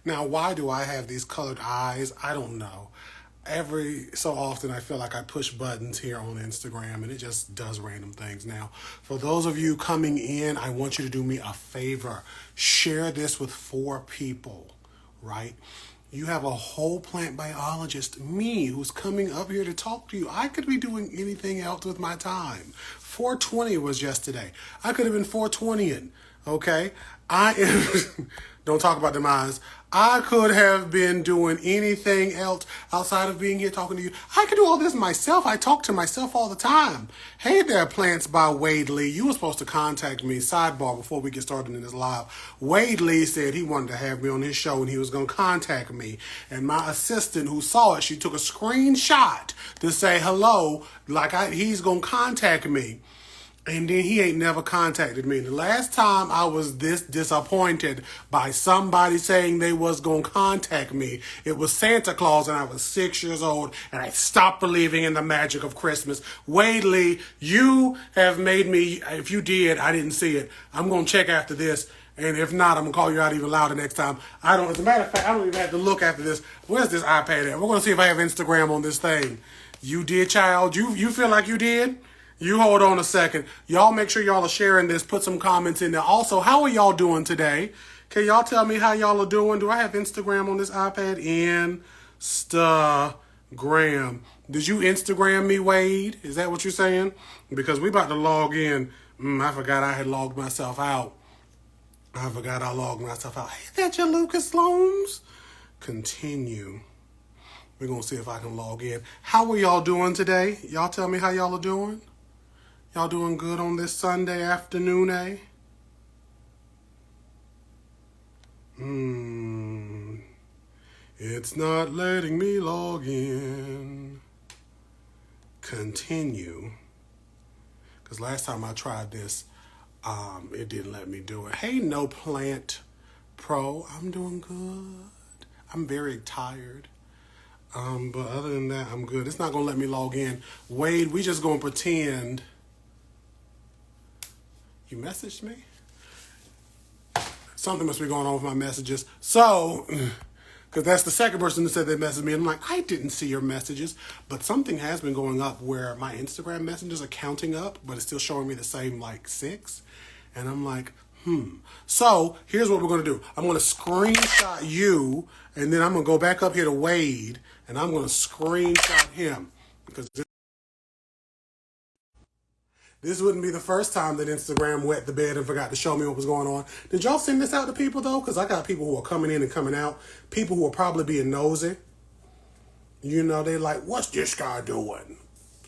Now, why do I have these colored eyes? I don't know. Every so often, I feel like I push buttons here on Instagram and it just does random things. Now, for those of you coming in, I want you to do me a favor. Share this with 4 people, right? You have a whole plant biologist, me, who's coming up here to talk to you. I could be doing anything else with my time. 420 was yesterday. I could have been 420ing, okay? I am, don't talk about demise. I could have been doing anything else outside of being here talking to you. I could do all this myself. I talk to myself all the time. Hey there, Plants by Wade Lee. You were supposed to contact me, sidebar, before we get started in this live. Wade Lee said he wanted to have me on his show and he was going to contact me. And my assistant who saw it, she took a screenshot to say hello, like he's going to contact me. And then he ain't never contacted me. The last time I was this disappointed by somebody saying they was going to contact me, it was Santa Claus and I was 6 years old and I stopped believing in the magic of Christmas. Wade Lee, you have made me, if you did, I didn't see it. I'm going to check after this. And if not, I'm going to call you out even louder next time. As a matter of fact, I don't even have to look after this. Where's this iPad at? We're going to see if I have Instagram on this thing. You did, child? You feel like you did? You hold on a second. Y'all make sure y'all are sharing this. Put some comments in there. Also, how are y'all doing today? Can y'all tell me how y'all are doing? Do I have Instagram on this iPad? Instagram. Did you Instagram me, Wade? Is that what you're saying? Because we about to log in. I forgot I had logged myself out. I forgot I logged myself out. Hey, that's your Lucas Loams. Continue. We're going to see if I can log in. How are y'all doing today? Y'all tell me how y'all are doing. Y'all doing good on this Sunday afternoon, eh? It's not letting me log in. Continue. Because last time I tried this, it didn't let me do it. Hey, No Plant Pro. I'm doing good. I'm very tired. But other than that, I'm good. It's not going to let me log in. Wade, we just going to pretend. You messaged me? Something must be going on with my messages. So, because that's the second person that said they messaged me. And I'm like, I didn't see your messages. But something has been going up where my Instagram messages are counting up, but it's still showing me the same, 6. And I'm like, So, here's what we're going to do. I'm going to screenshot you, and then I'm going to go back up here to Wade, and I'm going to screenshot him. Because this wouldn't be the first time that Instagram wet the bed and forgot to show me what was going on. Did y'all send this out to people, though? Because I got people who are coming in and coming out. People who are probably being nosy. You know, they like, what's this guy doing?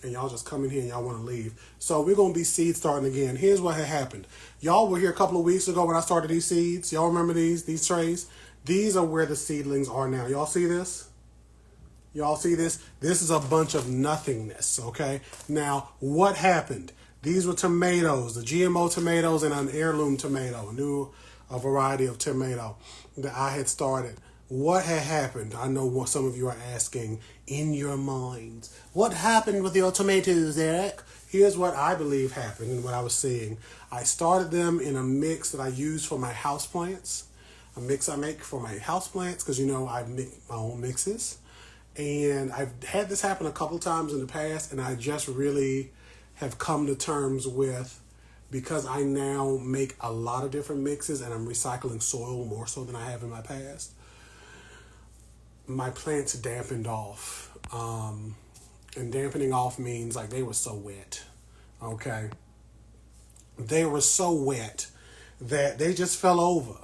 And y'all just come in here and y'all want to leave. So we're going to be seed starting again. Here's what had happened. Y'all were here a couple of weeks ago when I started these seeds. Y'all remember these trays? These are where the seedlings are now. Y'all see this? Y'all see this? This is a bunch of nothingness, okay? Now, what happened? These were tomatoes, the GMO tomatoes and an heirloom tomato, a variety of tomato that I had started. What had happened? I know what some of you are asking in your minds. What happened with your tomatoes, Eric? Here's what I believe happened and what I was seeing. I started them in a mix that I use for my houseplants. A mix I make for my houseplants because, I make my own mixes. And I've had this happen a couple times in the past, and I just really have come to terms with, because I now make a lot of different mixes and I'm recycling soil more so than I have in my past, my plants dampened off. And dampening off means they were so wet, okay? They were so wet that they just fell over.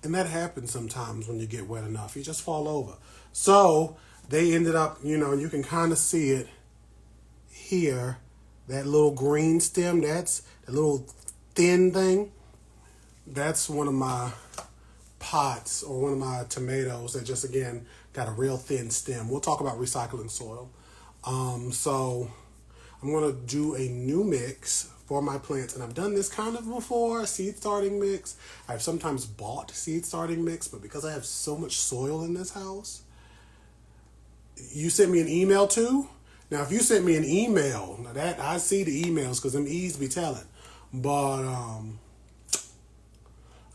And that happens sometimes when you get wet enough. You just fall over. So they ended up, you can kind of see it here. That little green stem, that's the little thin thing. That's one of my pots or one of my tomatoes that just, again, got a real thin stem. We'll talk about recycling soil. So I'm going to do a new mix for my plants. And I've done this kind of before, seed starting mix. I've sometimes bought seed starting mix, but because I have so much soil in this house, you sent me an email too? Now, if you sent me an email, now that I see the emails because them E's be telling. But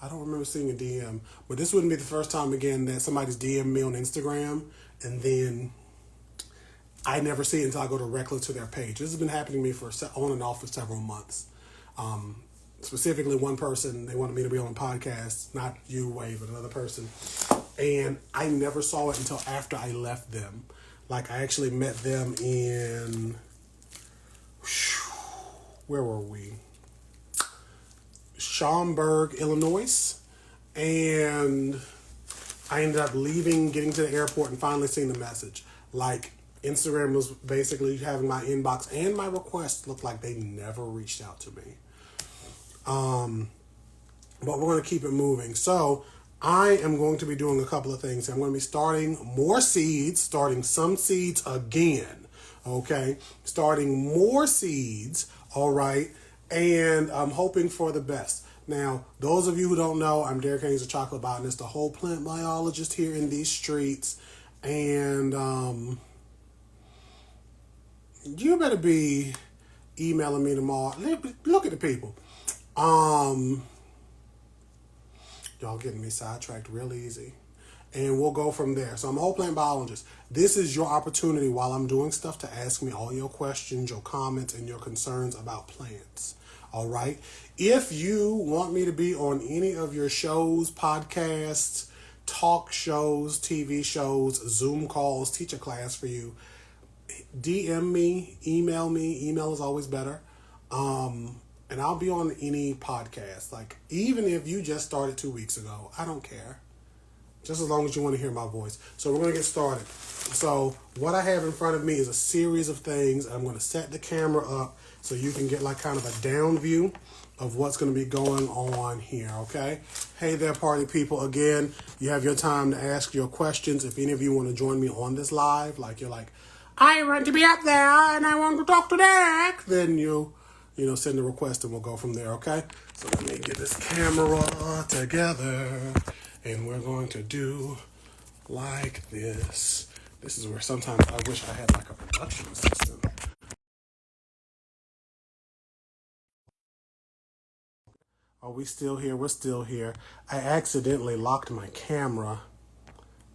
I don't remember seeing a DM, but this wouldn't be the first time again that somebody's DM me on Instagram, and then I never see it until I go directly to their page. This has been happening to me for on and off for several months. Specifically, one person, they wanted me to be on a podcast, not you, Wade, but another person. And I never saw it until after I left them. Like, I actually met them in, where were we? Schaumburg, Illinois. And I ended up leaving, getting to the airport, and finally seeing the message. Like, Instagram was basically having my inbox and my requests look like they never reached out to me. But we're going to keep it moving. So I am going to be doing a couple of things. I'm going to be starting more seeds, starting some seeds again. Okay. Starting more seeds. All right. And I'm hoping for the best. Now, those of you who don't know, I'm Derek Haynes, a chocolate botanist, a whole plant biologist here in these streets. And, you better be emailing me tomorrow. Look at the people. Y'all getting me sidetracked real easy. And we'll go from there. So I'm a whole plant biologist. This is your opportunity while I'm doing stuff to ask me all your questions, your comments, and your concerns about plants. All right? If you want me to be on any of your shows, podcasts, talk shows, TV shows, Zoom calls, teach a class for you, DM me. Email is always better. And I'll be on any podcast. Like, even if you just started 2 weeks ago, I don't care. Just as long as you want to hear my voice. So we're going to get started. So what I have in front of me is a series of things. I'm going to set the camera up so you can get like kind of a down view of what's going to be going on here, okay? Hey there, party people. Again, you have your time to ask your questions. If any of you want to join me on this live, like you're like, I want to be up there and I want to talk to Derek, then you send a request and we'll go from there, okay? So let me get this camera together and we're going to do like this. This is where sometimes I wish I had like a production assistant. Are we still here? We're still here. I accidentally locked my camera.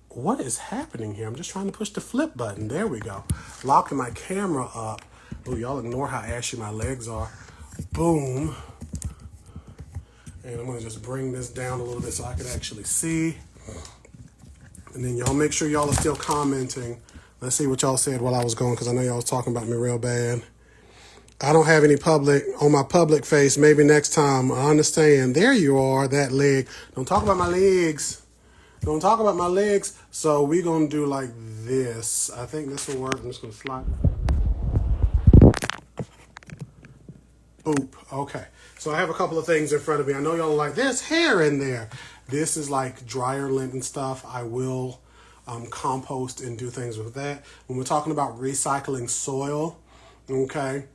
What is happening here? I'm just trying to push the flip button. There we go. Locked my camera up. Oh, y'all ignore how ashy my legs are. Boom. And I'm going to just bring this down a little bit so I can actually see. And then y'all make sure y'all are still commenting. Let's see what y'all said while I was going, because I know y'all was talking about me real bad. I don't have any public on my public face. Maybe next time. I understand. There you are, that leg. Don't talk about my legs. Don't talk about my legs. So we're going to do like this. I think this will work. I'm just going to slide. Boop. Okay. So I have a couple of things in front of me. I know y'all are like, there's hair in there. This is like dryer lint and stuff. I will compost and do things with that. When we're talking about recycling soil, okay,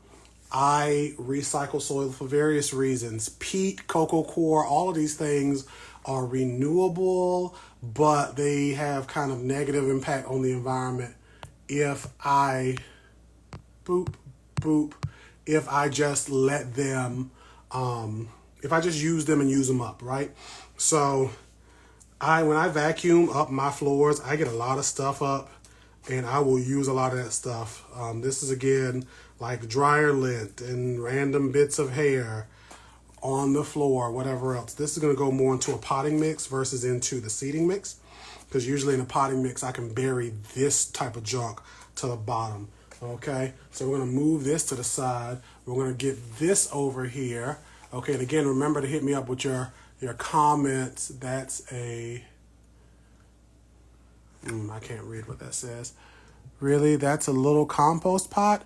I recycle soil for various reasons. Peat, cocoa coir, all of these things are renewable, but they have kind of negative impact on the environment if I if I just let them, if I just use them and use them up, right? So when I vacuum up my floors, I get a lot of stuff up and I will use a lot of that stuff. This is again like dryer lint and random bits of hair on the floor, whatever else. This is going to go more into a potting mix versus into the seeding mix, because usually in a potting mix I can bury this type of junk to the bottom. Okay, so we're going to move this to the side. We're going to get this over here. Okay, and again, remember to hit me up with your comments. That's a, I can't read what that says. Really? That's a little compost pot?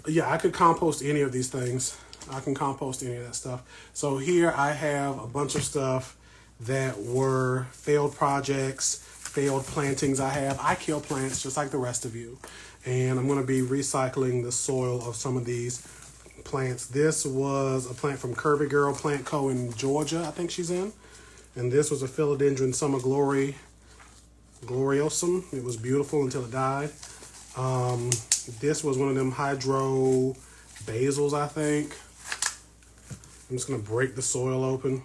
Yeah, I could compost any of these things. I can compost any of that stuff. So here I have a bunch of stuff that were failed projects, failed plantings I kill plants just like the rest of you. And I'm going to be recycling the soil of some of these plants. This was a plant from Curvy Girl Plant Co. in Georgia, I think she's in. And this was a philodendron summer gloriosum. It was beautiful until it died. This was one of them hydro basils, I think. I'm just going to break the soil open.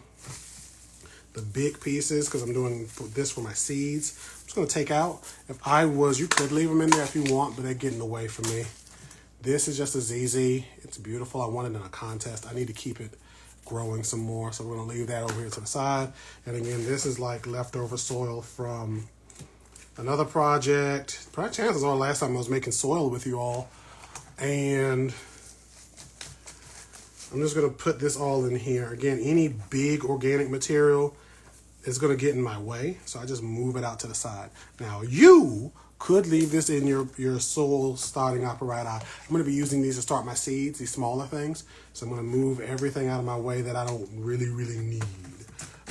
the big pieces because I'm doing this for my seeds. I'm just going to take out. If I was, you could leave them in there if you want, but they're getting away from me. This is just a ZZ. It's beautiful. I won it in a contest. I need to keep it growing some more. So we're going to leave that over here to the side. And again, this is like leftover soil from another project. Probably chances are last time I was making soil with you all. And I'm just going to put this all in here. Again, any big organic material is going to get in my way. So I just move it out to the side. Now, you could leave this in your soil starting apparatus. I'm going to be using these to start my seeds, these smaller things. So I'm going to move everything out of my way that I don't really need.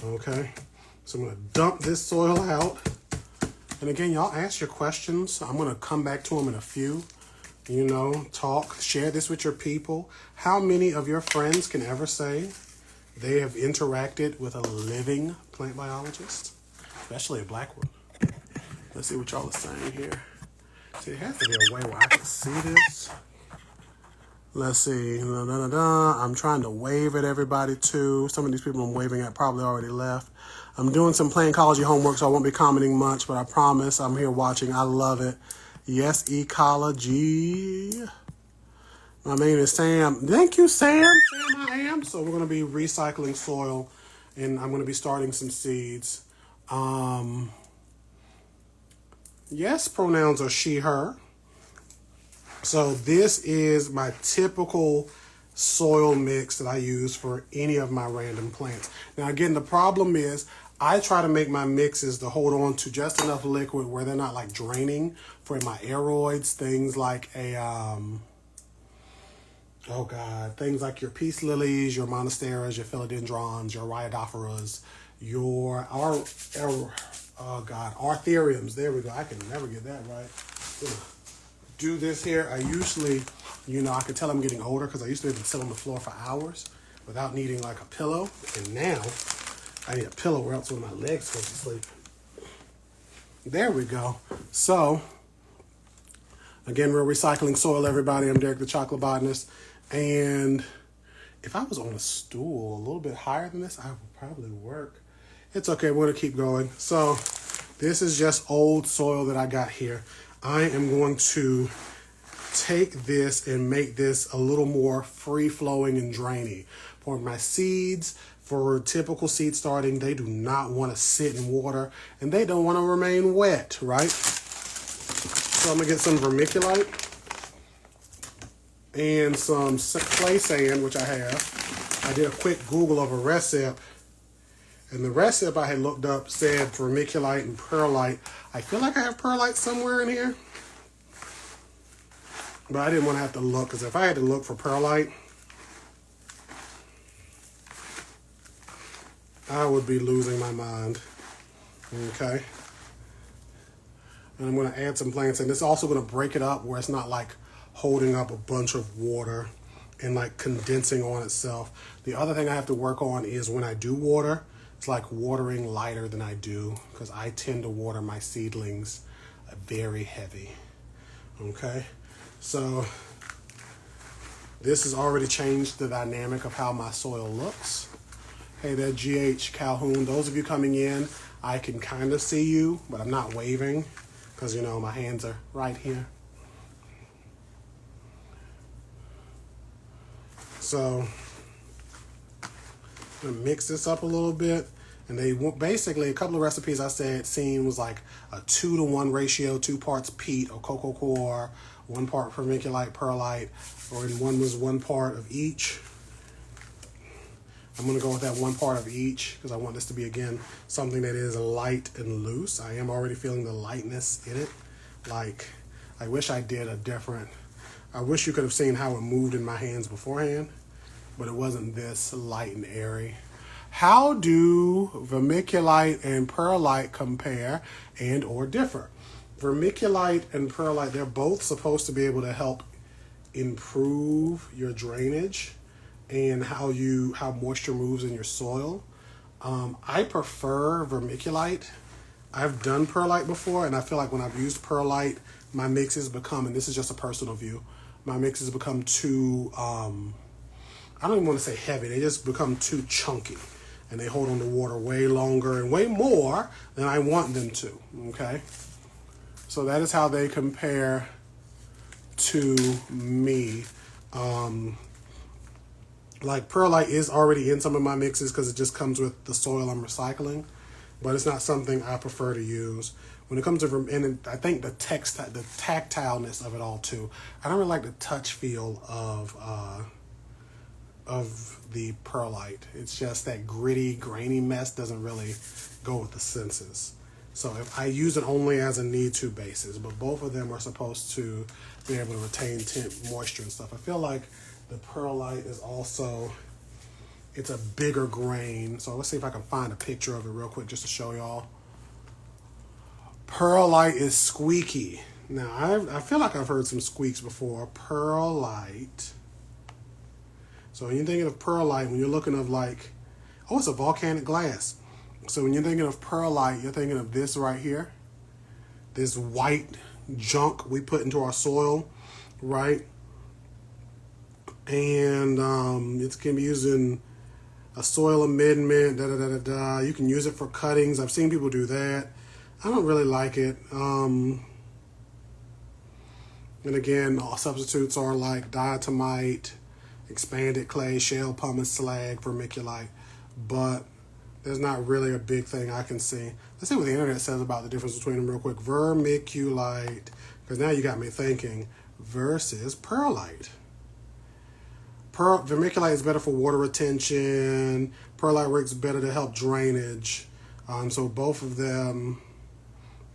Okay? So I'm going to dump this soil out. And again, y'all ask your questions. I'm going to come back to them in a few. You know, talk, share this with your people. How many of your friends can ever say they have interacted with a living plant biologist, especially a black one? Let's see what y'all are saying here. See, it has to be a way where I can see this. Let's see. I'm trying to wave at everybody too. Some of these people I'm waving at probably already left. I'm doing some plant ecology homework, so I won't be commenting much, but I promise I'm here watching. I love it. Yes, ecology. My name is Sam. Thank you, Sam. Sam, I am. So we're going to be recycling soil, and I'm going to be starting some seeds. Yes, pronouns are she, her. So this is my typical soil mix that I use for any of my random plants. Now, again, the problem is I try to make my mixes to hold on to just enough liquid where they're not like draining for my aeroids, things like things like your peace lilies, your monsteras, your philodendrons, your rhodopteras, your arthuriums. There we go. I can never get that right. Do this here. I usually, I can tell I'm getting older because I used to be able to sit on the floor for hours without needing like a pillow. And now I need a pillow or else when my legs go to sleep. There we go. So, again, we're recycling soil, everybody. I'm Derek the Chocolate Botanist. And if I was on a stool a little bit higher than this, I would probably work. It's okay. We're going to keep going. So, this is just old soil that I got here. I am going to take this and make this a little more free-flowing and drainy. For my seeds, for typical seed starting, they do not want to sit in water and they don't want to remain wet, right? So I'm going to get some vermiculite and some clay sand, which I have. I did a quick Google of a recipe, and the recipe I had looked up said vermiculite and perlite. I feel like I have perlite somewhere in here, but I didn't want to have to look, because if I had to look for perlite, I would be losing my mind. Okay. And I'm going to add some plants, and this is also going to break it up where it's not like holding up a bunch of water and like condensing on itself. The other thing I have to work on is when I do water, it's like watering lighter than I do, because I tend to water my seedlings very heavy. Okay. So this has already changed the dynamic of how my soil looks. Hey there, GH Calhoun. Those of you coming in, I can kind of see you, but I'm not waving because, my hands are right here. So I'm going to mix this up a little bit. And they basically, a couple of recipes I said seen was like a 2-to-1 ratio, 2 parts peat or cocoa coir, 1 part vermiculite, perlite, or in one was 1 part of each. I'm going to go with that 1 part of each because I want this to be, again, something that is light and loose. I am already feeling the lightness in it. Like, I wish I did I wish you could have seen how it moved in my hands beforehand, but it wasn't this light and airy. How do vermiculite and perlite compare and or differ? Vermiculite and perlite, they're both supposed to be able to help improve your drainage and how moisture moves in your soil. I prefer vermiculite. I've done perlite before, and I feel like when I've used perlite, my mixes become, and this is just a personal view, my mixes become too, I don't even want to say heavy, they just become too chunky. and they hold on to water way longer and way more than I want them to, okay? So that is how they compare to me. Like perlite is already in some of my mixes because it just comes with the soil I'm recycling, but it's not something I prefer to use. When it comes to, and I think the tactileness of it all too. I don't really like the touch feel of the perlite. It's just that gritty, grainy mess doesn't really go with the senses. So if I use it only as a need-to basis, but both of them are supposed to be able to retain moisture and stuff. I feel like the perlite is also, it's a bigger grain. So let's see if I can find a picture of it real quick just to show y'all. Perlite is squeaky. Now, I feel like I've heard some squeaks before. Perlite. So when you're thinking of perlite, when you're looking of like, oh, it's a volcanic glass. So when you're thinking of perlite, you're thinking of this right here. This white junk we put into our soil, right? And it can be used in a soil amendment, You can use it for cuttings. I've seen people do that. I don't really like it. And again, all substitutes are like diatomite, expanded clay, shale, pumice, slag, vermiculite. But there's not really a big thing I can see. Let's see what the internet says about the difference between them real quick. Vermiculite, because now you got me thinking, versus perlite. Vermiculite is better for water retention. Perlite works better to help drainage. So both of them,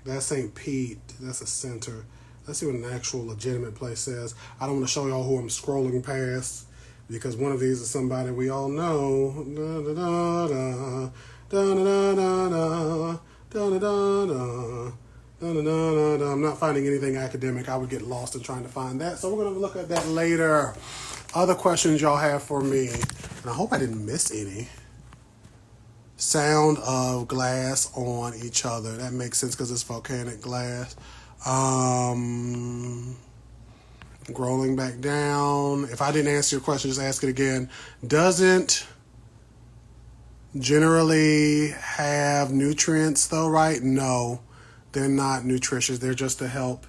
that's St. Pete, that's a center. Let's see what an actual legitimate place says. I don't want to show y'all who I'm scrolling past because one of these is somebody we all know. I'm not finding anything academic. I would get lost in trying to find that. So we're going to look at that later. Other questions y'all have for me, and I hope I didn't miss any. Sound of glass on each other. That makes sense because it's volcanic glass. Scrolling back down. If I didn't answer your question, just ask it again. Doesn't generally have nutrients though, right? No, they're not nutritious. They're just to help.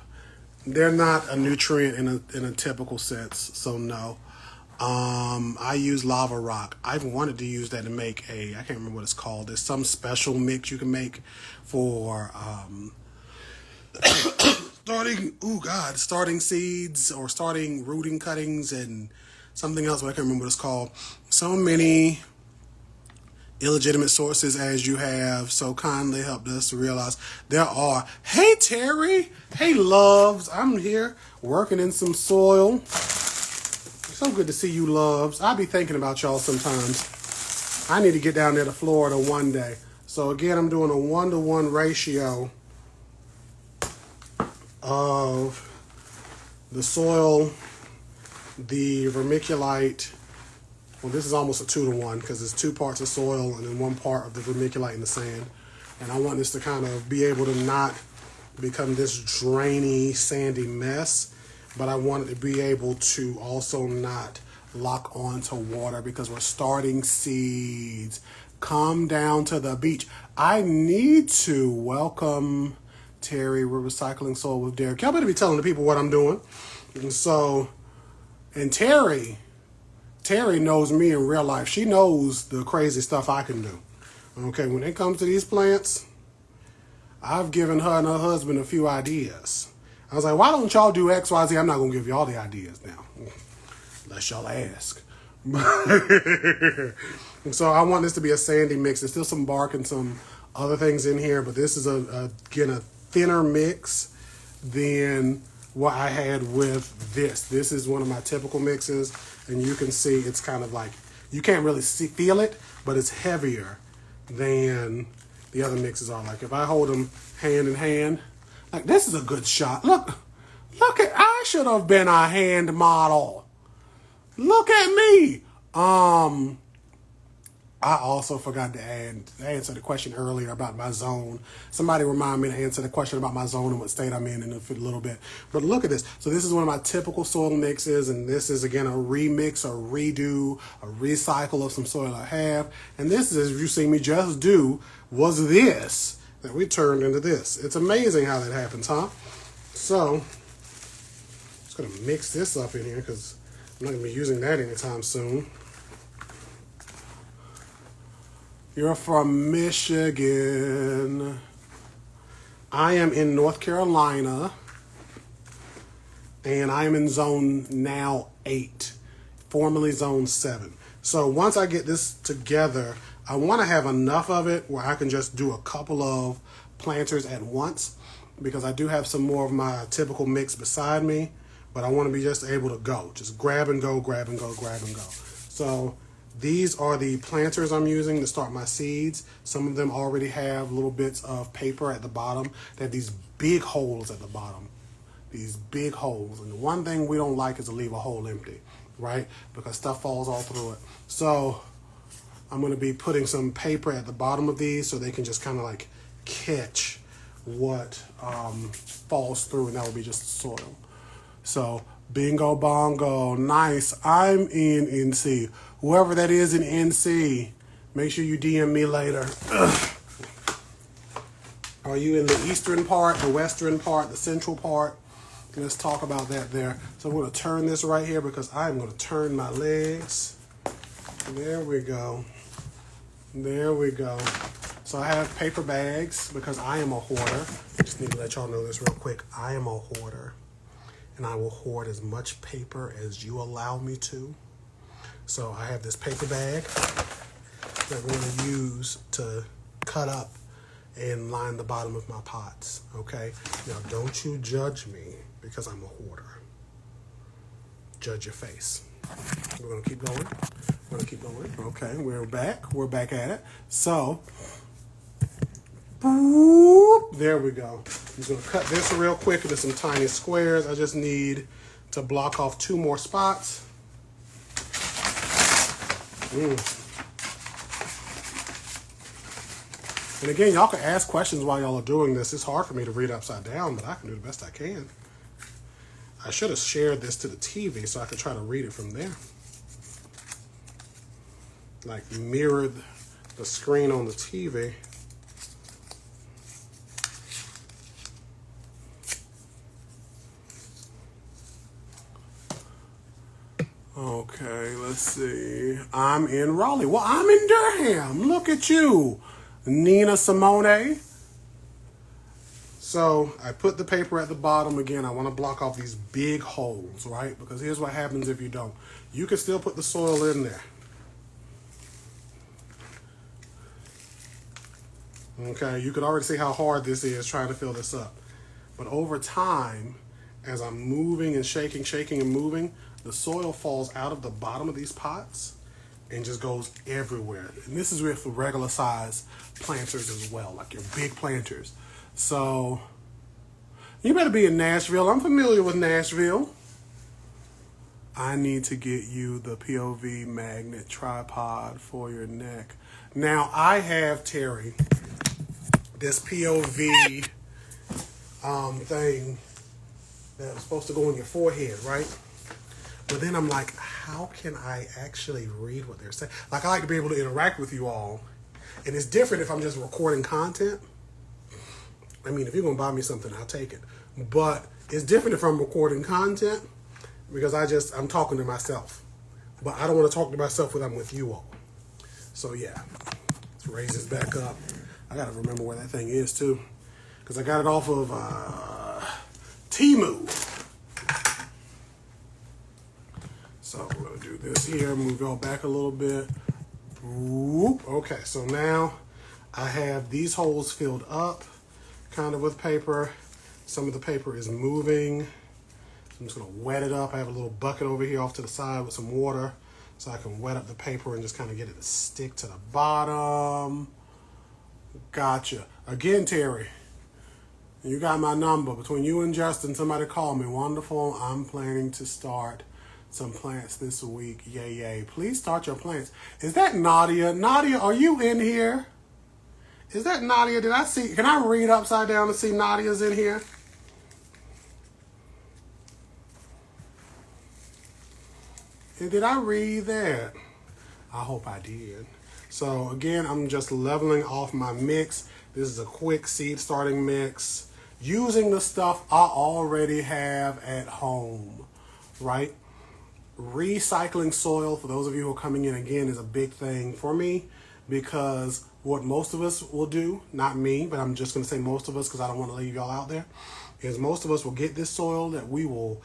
They're not a nutrient in a typical sense, so no. I use lava rock. I've wanted to use that to make I can't remember what it's called. There's some special mix you can make for starting seeds or starting rooting cuttings and something else, but I can't remember what it's called. So many illegitimate sources as you have so kindly helped us to realize there are. Hey, Terry. Hey, loves. I'm here working in some soil. So good to see you, loves. I be thinking about y'all sometimes. I need to get down there to Florida one day. So again, I'm doing a 1-to-1 ratio of the soil, the vermiculite. Well, this is almost a 2-to-1 because it's 2 parts of soil and then 1 part of the vermiculite in the sand. And I want this to kind of be able to not become this drainy, sandy mess, but I want it to be able to also not lock onto water because we're starting seeds. Come down to the beach. I need to welcome Terry. We're recycling soil with Derek. Y'all better be telling the people what I'm doing. And Terry knows me in real life. She knows the crazy stuff I can do. Okay, when it comes to these plants, I've given her and her husband a few ideas. I was like, why don't y'all do X, Y, Z? I'm not going to give y'all the ideas now, unless y'all ask. So I want this to be a sandy mix. There's still some bark and some other things in here, but this is, again, a thinner mix than what I had with this. This is one of my typical mixes, and you can see it's kind of like, you can't really feel it, but it's heavier than the other mixes are. Like if I hold them hand in hand, like this is a good shot. Look at, I should have been a hand model. Look at me. I also forgot to answer the question earlier about my zone. Somebody remind me to answer the question about my zone and what state I'm in a little bit. But look at this. So this is one of my typical soil mixes, and this is, again, a remix, a redo, a recycle of some soil I have. And this is, as you see me just do, was this that we turned into this. It's amazing how that happens, huh? So, just going to mix this up in here because I'm not going to be using that anytime soon. You're from Michigan. I am in North Carolina, and I am in zone now 8, formerly zone 7. So once I get this together, I want to have enough of it where I can just do a couple of planters at once, because I do have some more of my typical mix beside me, but I want to be just able to go. Just grab and go, grab and go, grab and go. So these are the planters I'm using to start my seeds. Some of them already have little bits of paper at the bottom. They have these big holes at the bottom. These big holes. And the one thing we don't like is to leave a hole empty, right? Because stuff falls all through it. So I'm going to be putting some paper at the bottom of these so they can just kind of like catch what falls through, and that will be just soil. So bingo bongo, nice. I'm in NC. Whoever that is in NC, make sure you DM me later. Are you in the eastern part, the western part, the central part? Let's talk about that there. So I'm going to turn this right here because I'm going to turn my legs. There we go. There we go. So I have paper bags because I am a hoarder. I just need to let y'all know this real quick. I am a hoarder, and I will hoard as much paper as you allow me to. So I have this paper bag that I'm going to use to cut up and line the bottom of my pots, okay? Now, don't you judge me because I'm a hoarder. Judge your face. We're going to keep going. We're going to keep going. Okay, we're back. We're back at it. So, boop, there we go. I'm just going to cut this real quick into some tiny squares. I just need to block off 2 more spots. And again, y'all can ask questions while y'all are doing this. It's hard for me to read upside down, but I can do the best I can. I should have shared this to the TV so I could try to read it from there. Like mirrored the screen on the TV. Okay, let's see. I'm in Raleigh. Well, I'm in Durham. Look at you, Nina Simone. So I put the paper at the bottom again. I want to block off these big holes, right? Because here's what happens if you don't. You can still put the soil in there. Okay, you can already see how hard this is trying to fill this up. But over time, as I'm moving and shaking and moving, the soil falls out of the bottom of these pots and just goes everywhere. And this is with regular size planters as well, like your big planters. So you better be in Nashville. I'm familiar with Nashville. I need to get you the POV magnet tripod for your neck. Now I have, Terry, this POV thing that was supposed to go on your forehead, right? But then I'm like, how can I actually read what they're saying? Like, I like to be able to interact with you all. And it's different if I'm just recording content. I mean, if you're going to buy me something, I'll take it. But it's different if I'm recording content because I'm talking to myself. But I don't want to talk to myself when I'm with you all. So, yeah. Let's raise this back up. I got to remember where that thing is, too. Because I got it off of Temu. So we're going to do this here, move y'all back a little bit. Okay, so now I have these holes filled up kind of with paper. Some of the paper is moving. I'm just going to wet it up. I have a little bucket over here off to the side with some water so I can wet up the paper and just kind of get it to stick to the bottom. Gotcha. Again, Terry, you got my number. Between you and Justin, somebody call me. Wonderful. I'm planning to start some plants this week. Yay, yay. Please start your plants. Is that Nadia? Nadia, are you in here? Is that Nadia? Did I see? Can I read upside down to see Nadia's in here? Did I read that? I hope I did. So again, I'm just leveling off my mix. This is a quick seed starting mix using the stuff I already have at home, right? Recycling soil, for those of you who are coming in again, is a big thing for me, because what most of us will do, not me, but I'm just going to say most of us because I don't want to leave y'all out there, is most of us will get this soil that we will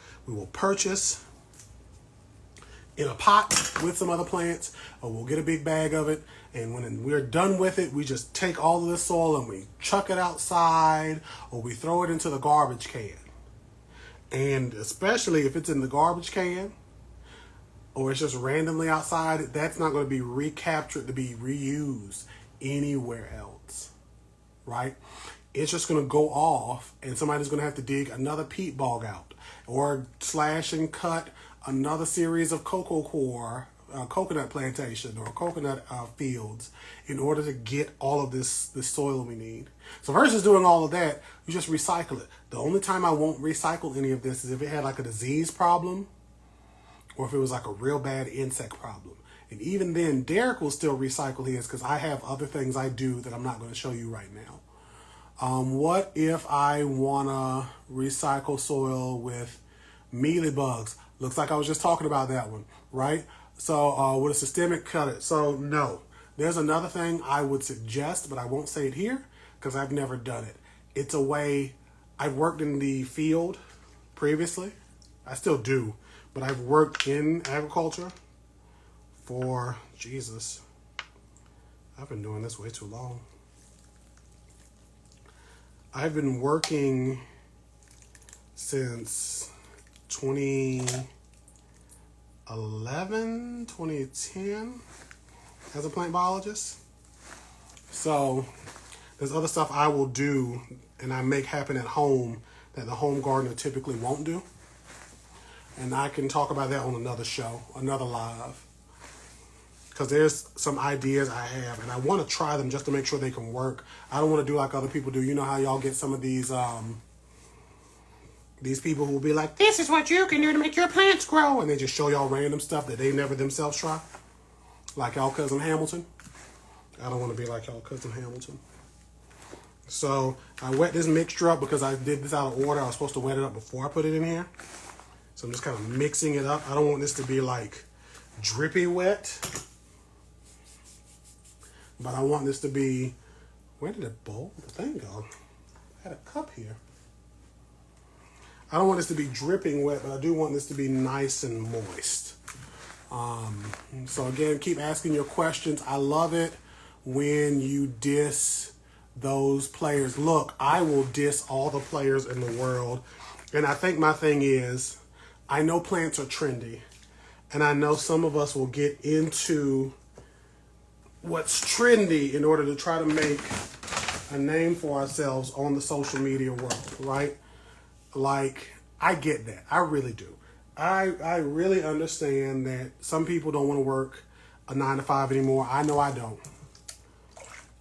purchase in a pot with some other plants, or we'll get a big bag of it, and when we're done with it, we just take all of this soil and we chuck it outside, or we throw it into the garbage can. And especially if it's in the garbage can, or it's just randomly outside, that's not going to be recaptured to be reused anywhere else, right? It's just going to go off, and somebody's going to have to dig another peat bog out, or slash and cut another series of coconut plantation or coconut fields in order to get all of this soil we need. So versus doing all of that, you just recycle it. The only time I won't recycle any of this is if it had like a disease problem, or if it was like a real bad insect problem. And even then, Derek will still recycle his because I have other things I do that I'm not going to show you right now. What if I want to recycle soil with mealybugs? Looks like I was just talking about that one, right? So with a systemic cut. So no, there's another thing I would suggest, but I won't say it here because I've never done it. It's a way. I've worked in the field previously. I still do, but I've worked in agriculture for, Jesus, I've been doing this way too long. I've been working since 2011, 2010 as a plant biologist. So there's other stuff I will do and I make happen at home that the home gardener typically won't do. And I can talk about that on another show, another live. Because there's some ideas I have and I want to try them just to make sure they can work. I don't want to do like other people do. You know how y'all get some of these people who will be like, this is what you can do to make your plants grow. And they just show y'all random stuff that they never themselves try. Like y'all cousin Hamilton. I don't want to be like y'all cousin Hamilton. So I wet this mixture up because I did this out of order. I was supposed to wet it up before I put it in here. So I'm just kind of mixing it up. I don't want this to be like drippy wet. But I want this to be, where did the thing go? I had a cup here. I don't want this to be dripping wet, but I do want this to be nice and moist. So again, keep asking your questions. I love it when you diss those players. Look, I will diss all the players in the world. And I think my thing is, I know plants are trendy. And I know some of us will get into what's trendy in order to try to make a name for ourselves on the social media world, right? Like, I get that. I really do. I really understand that some people don't want to work a 9-to-5 anymore. I know I don't.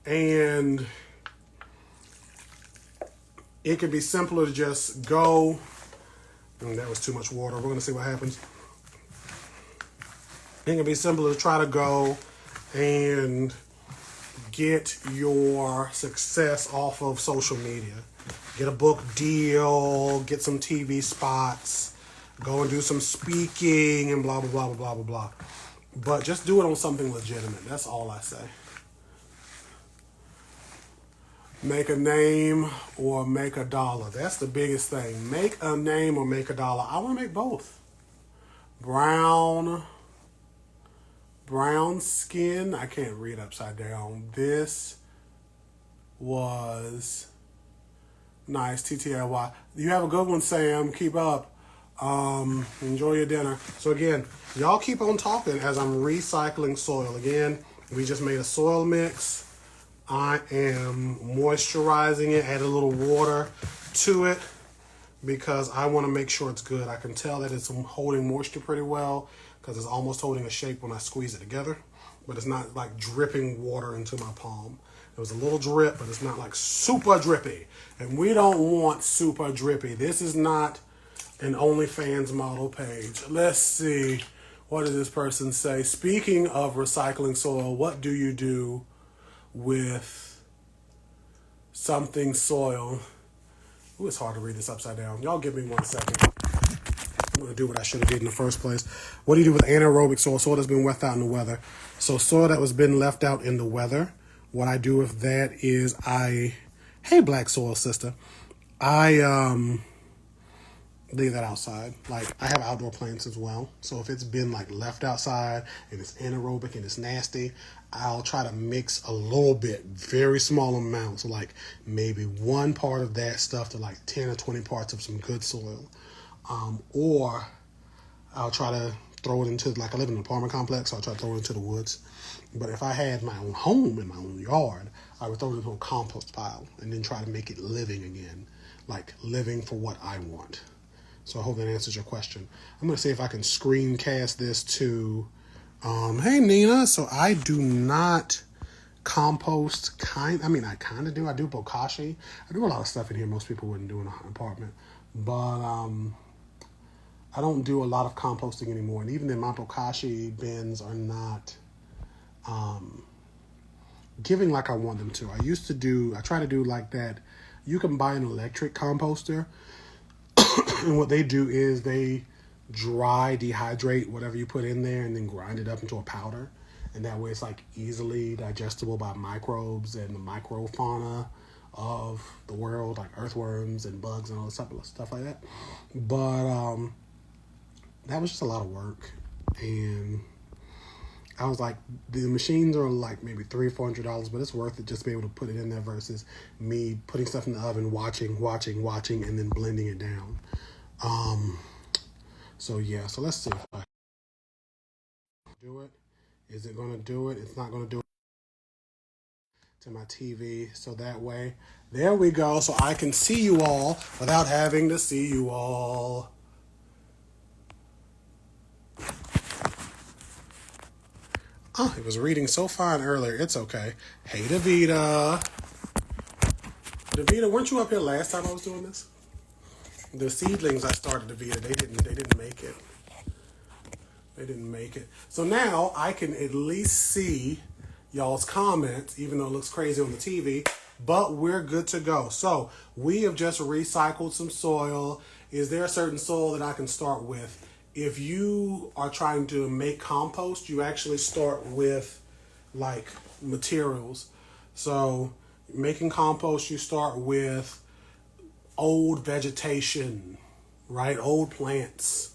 And it could be simpler to just go. That was too much water. We're going to see what happens. It can be simpler to try to go and get your success off of social media. Get a book deal, get some TV spots, go and do some speaking and blah, blah, blah, blah, blah, blah, blah. But just do it on something legitimate. That's all I say. Make a name or make a dollar. That's the biggest thing. Make a name or make a dollar. I want to make both. Brown skin. I can't read upside down. This was nice. TTLY. You have a good one, Sam. Keep up. Enjoy your dinner. So again, y'all keep on talking as I'm recycling soil. Again, we just made a soil mix. I am moisturizing it, add a little water to it because I want to make sure it's good. I can tell that it's holding moisture pretty well because it's almost holding a shape when I squeeze it together, but it's not like dripping water into my palm. There was a little drip, but it's not like super drippy. And we don't want super drippy. This is not an OnlyFans model page. Let's see. What does this person say? Speaking of recycling soil, what do you do with something soil? Ooh, it's hard to read this upside down. Y'all give me 1 second. I'm going to do what I should have did in the first place. What do you do with anaerobic soil? Soil that's been left out in the weather. So soil that was been left out in the weather, what I do with that is hey, black soil sister, I leave that outside. Like, I have outdoor plants as well. So if it's been like left outside and it's anaerobic and it's nasty, I'll try to mix a little bit, very small amounts, like maybe 1 part of that stuff to like 10 or 20 parts of some good soil. Or I'll try to throw it into, like, I live in an apartment complex, so I'll try to throw it into the woods. But if I had my own home in my own yard, I would throw it into a compost pile and then try to make it living again, like living for what I want. So I hope that answers your question. I'm going to see if I can screencast this to, hey, Nina. So I do not compost I kind of do. I do bokashi. I do a lot of stuff in here most people wouldn't do in an apartment. But I don't do a lot of composting anymore. And even then, my bokashi bins are not giving like I want them to. I try to do like that. You can buy an electric composter. And what they do is they dehydrate whatever you put in there and then grind it up into a powder. And that way it's like easily digestible by microbes and the microfauna of the world, like earthworms and bugs and all this stuff like that. But that was just a lot of work. And I was like, the machines are like maybe $300 or $400, but it's worth it just to be able to put it in there versus me putting stuff in the oven, watching, and then blending it down. So let's see if I can do it. Is it going to do it? It's not going to do it to my TV. So that way, there we go. So I can see you all without having to see you all. Oh, it was reading so fine earlier. It's okay. Hey, Davita. Davita, weren't you up here last time I was doing this? The seedlings I started, Davita, they didn't make it. They didn't make it. So now I can at least see y'all's comments, even though it looks crazy on the TV, but we're good to go. So we have just recycled some soil. Is there a certain soil that I can start with? If you are trying to make compost, you actually start with like materials. So making compost, you start with old vegetation, right? Old plants,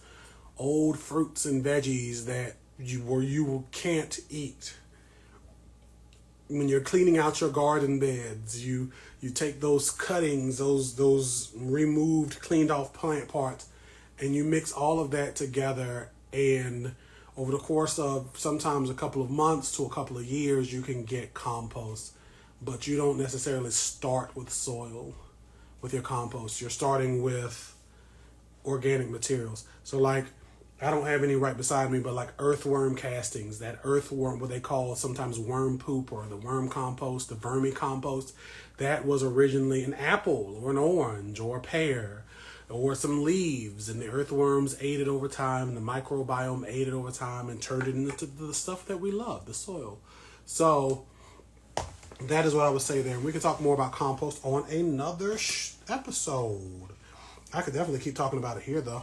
old fruits and veggies that you can't eat. When you're cleaning out your garden beds, you take those cuttings, those removed, cleaned off plant parts, and you mix all of that together, and over the course of sometimes a couple of months to a couple of years, you can get compost. But you don't necessarily start with soil with your compost. You're starting with organic materials. So like, I don't have any right beside me, but like earthworm castings, that earthworm, what they call sometimes worm poop or the worm compost, the vermicompost, that was originally an apple or an orange or a pear or some leaves, and the earthworms ate it over time, and the microbiome ate it over time and turned it into the stuff that we love, the soil. So that is what I would say there. And we can talk more about compost on another episode. I could definitely keep talking about it here, though.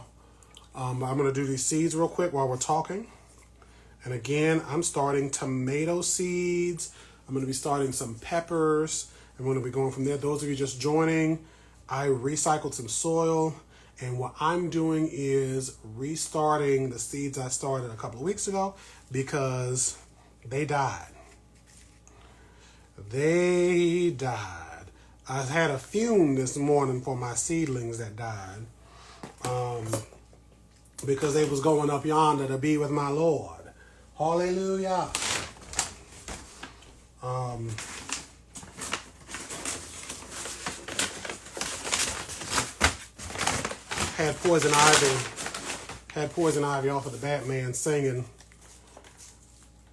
I'm going to do these seeds real quick while we're talking. And again, I'm starting tomato seeds. I'm going to be starting some peppers. I'm going to be going from there. Those of you just joining, I recycled some soil. And what I'm doing is restarting the seeds I started a couple of weeks ago because they died. They died. I had a fume this morning for my seedlings that died. Because they was going up yonder to be with my Lord. Hallelujah. had Poison Ivy off of the Batman singing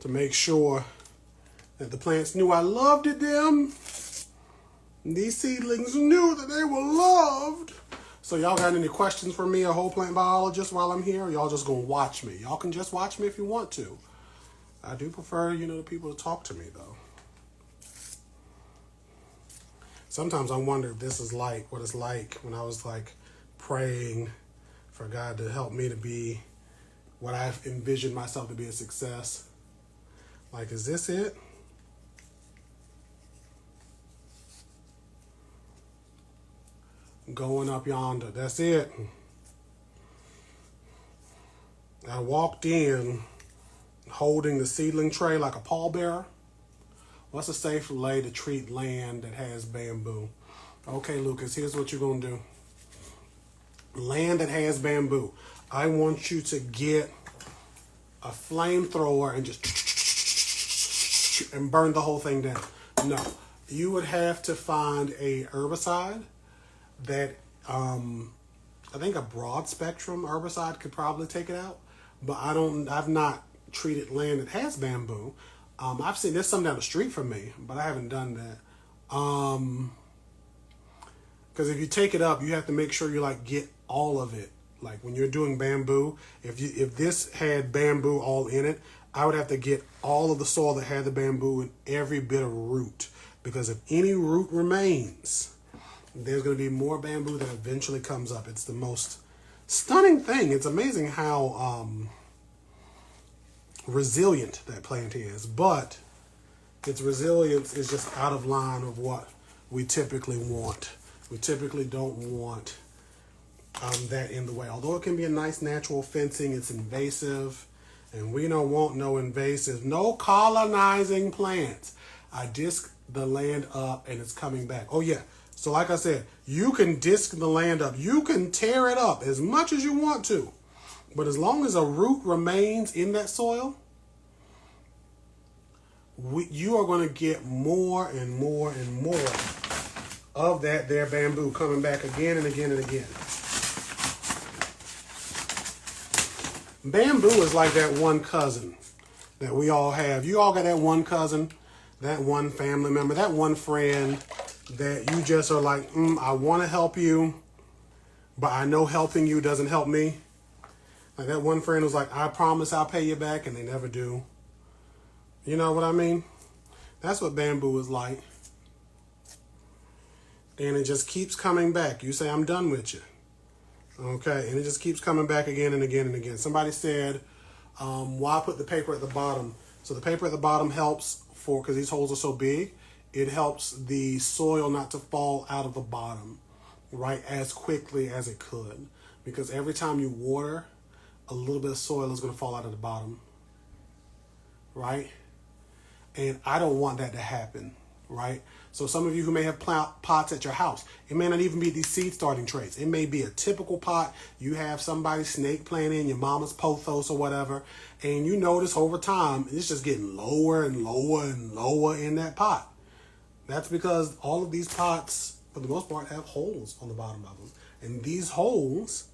to make sure that the plants knew I loved them. These seedlings knew that they were loved. So y'all got any questions for me, a whole plant biologist, while I'm here? Or y'all just gonna watch me? Y'all can just watch me if you want to. I do prefer, the people to talk to me, though. Sometimes I wonder if this is like what it's like when I was like praying for God to help me to be what I've envisioned myself to be a success. Like, is this it? Going up yonder. That's it. I walked in holding the seedling tray like a pallbearer. What's a safe way to treat land that has bamboo? Okay, Lucas, here's what you're going to do. Land that has bamboo. I want you to get a flamethrower and just and burn the whole thing down. No, you would have to find a herbicide that I think a broad spectrum herbicide could probably take it out, but I've not treated land that has bamboo. I've seen there's some down the street from me, but I haven't done that. Because if you take it up, you have to make sure you like get all of it. Like when you're doing bamboo, if this had bamboo all in it, I would have to get all of the soil that had the bamboo and every bit of root. Because if any root remains, there's going to be more bamboo that eventually comes up. It's the most stunning thing. It's amazing how resilient that plant is, but its resilience is just out of line of what we typically want. We typically don't want that in the way. Although it can be a nice natural fencing, it's invasive, and we don't want no invasive, no colonizing plants. I disc the land up and it's coming back. Oh yeah. So like I said, you can disc the land up. You can tear it up as much as you want to. But as long as a root remains in that soil, you are going to get more and more and more of that there bamboo coming back again and again and again. Bamboo is like that one cousin that we all have. You all got that one cousin, that one family member, that one friend that you just are like, I want to help you, but I know helping you doesn't help me. Like that one friend was like, I promise I'll pay you back, and they never do. You know what I mean? That's what bamboo is like. And it just keeps coming back. You say, I'm done with you. Okay, and it just keeps coming back again and again and again. Somebody said, why put the paper at the bottom? So the paper at the bottom helps because these holes are so big, it helps the soil not to fall out of the bottom, right, as quickly as it could. Because every time you water, a little bit of soil is going to fall out of the bottom, right? And I don't want that to happen, right? So some of you who may have pots at your house, it may not even be these seed starting trays. It may be a typical pot. You have somebody snake planting, your mama's pothos or whatever, and you notice over time, it's just getting lower and lower and lower in that pot. That's because all of these pots, for the most part, have holes on the bottom of them. And these holes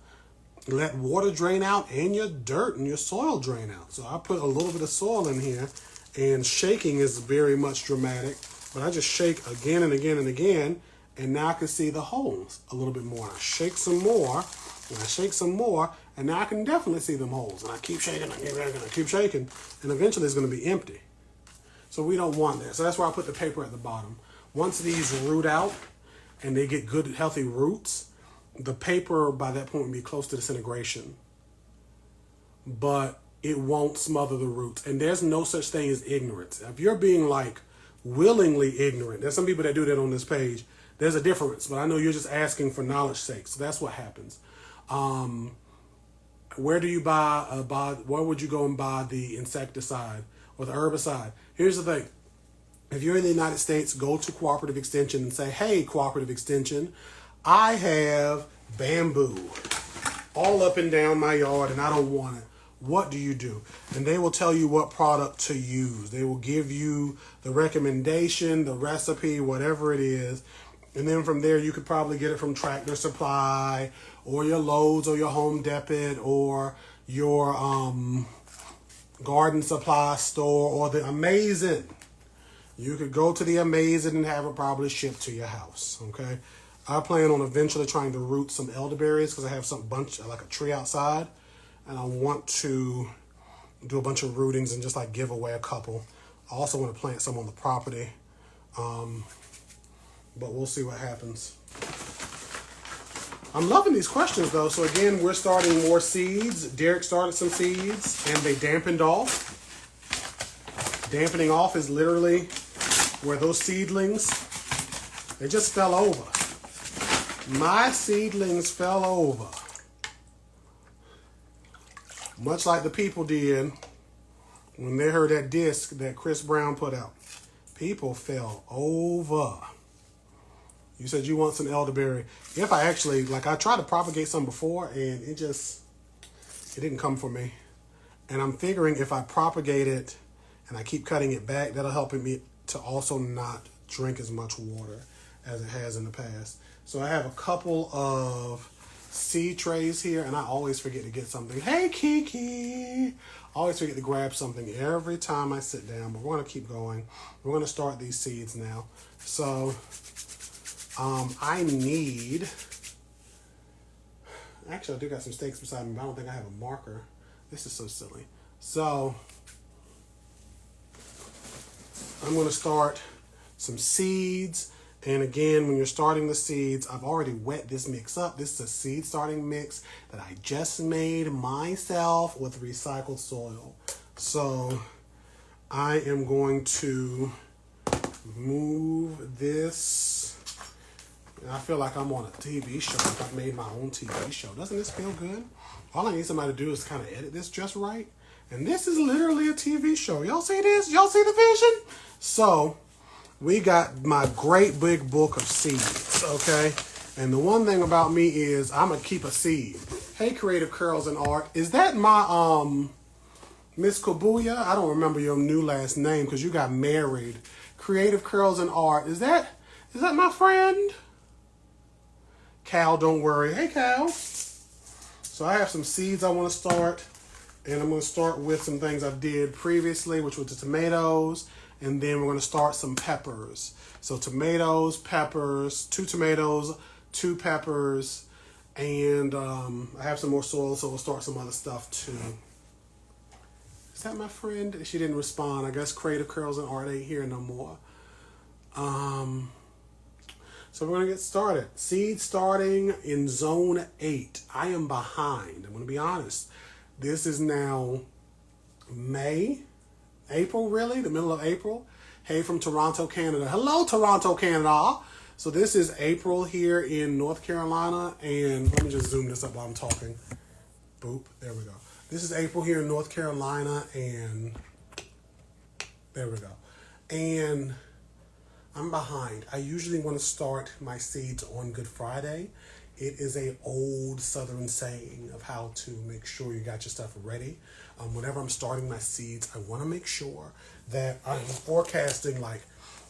let water drain out and your dirt and your soil drain out. So I put a little bit of soil in here, and shaking is very much dramatic. But I just shake again and again and again, and now I can see the holes a little bit more. I shake some more, and I shake some more, and now I can definitely see them holes. And I keep shaking, I keep shaking, and eventually it's going to be empty. So we don't want that. So that's why I put the paper at the bottom. Once these root out and they get good, healthy roots, the paper by that point will be close to disintegration. But it won't smother the roots. And there's no such thing as ignorance. If you're being like willingly ignorant, there's some people that do that on this page, there's a difference. But I know you're just asking for knowledge's sake. So that's what happens. Where do you where would you go and buy the insecticide or the herbicide? Here's the thing. If you're in the United States, go to Cooperative Extension and say, hey, Cooperative Extension, I have bamboo all up and down my yard and I don't want it. What do you do? And they will tell you what product to use. They will give you the recommendation, the recipe, whatever it is, And then from there, you could probably get it from Tractor Supply or your Lowe's or your Home Depot or your garden supply store or the Amazing. You could go to the Amazing and have it probably shipped to your house, okay? I plan on eventually trying to root some elderberries because I have some bunch, like a tree outside. And I want to do a bunch of rootings and just like give away a couple. I also want to plant some on the property. But we'll see what happens. I'm loving these questions though. So again, we're starting more seeds. Derek started some seeds and they dampened off. Dampening off is literally where those seedlings, they just fell over. My seedlings fell over. Much like the people did when they heard that disc that Chris Brown put out. People fell over. You said you want some elderberry. If I actually, like I tried to propagate some before and it didn't come for me. And I'm figuring if I propagate it and I keep cutting it back, that'll help me to also not drink as much water as it has in the past. So I have a couple of seed trays here and I always forget to get something. Hey, Kiki. I always forget to grab something every time I sit down, but we're going to keep going. We're going to start these seeds now. So I need, actually I do got some stakes beside me, but I don't think I have a marker. This is so silly. So I'm going to start some seeds. And again, when you're starting the seeds, I've already wet this mix up. This is a seed starting mix that I just made myself with recycled soil. So I am going to move this. I feel like I'm on a TV show. If I made my own TV show. Doesn't this feel good? All I need somebody to do is kind of edit this just right. And this is literally a TV show. Y'all see this? Y'all see the vision? So we got my great big book of seeds, okay? And the one thing about me is I'm going to keep a seed. Hey, Creative Curls and Art. Is that my, Miss Kabuya? I don't remember your new last name because you got married. Creative Curls and Art. Is that my friend? Cal, don't worry. Hey, Cal. So I have some seeds I want to start. And I'm going to start with some things I did previously, which was the tomatoes. And then we're going to start some peppers. So tomatoes, peppers, 2 tomatoes, 2 peppers. And I have some more soil, so we'll start some other stuff too. Is that my friend? She didn't respond. I guess Creative Curls and Art ain't here no more. So we're going to get started. Seed starting in zone 8. I am behind. I'm going to be honest. This is now April, really? The middle of April? Hey, from Toronto, Canada. Hello, Toronto, Canada. So this is April here in North Carolina. And let me just zoom this up while I'm talking. Boop. There we go. This is April here in North Carolina. And there we go. And I'm behind. I usually want to start my seeds on Good Friday. It is an old Southern saying of how to make sure you got your stuff ready. Whenever I'm starting my seeds, I want to make sure that I'm forecasting, like,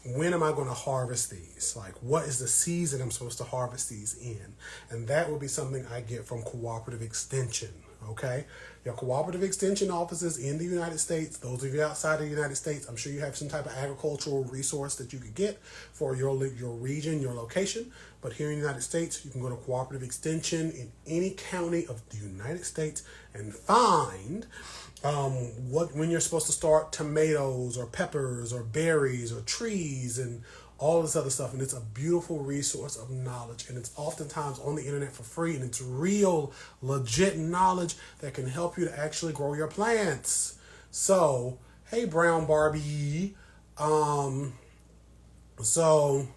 when am I going to harvest these? Like, what is the season I'm supposed to harvest these in? And that will be something I get from Cooperative Extension, okay? Your Cooperative Extension offices in the United States, those of you outside of the United States, I'm sure you have some type of agricultural resource that you could get for your region, your location. But here in the United States, you can go to Cooperative Extension in any county of the United States and find when you're supposed to start tomatoes or peppers or berries or trees and all this other stuff. And it's a beautiful resource of knowledge. And it's oftentimes on the internet for free. And it's real, legit knowledge that can help you to actually grow your plants. So, hey, Brown Barbie. So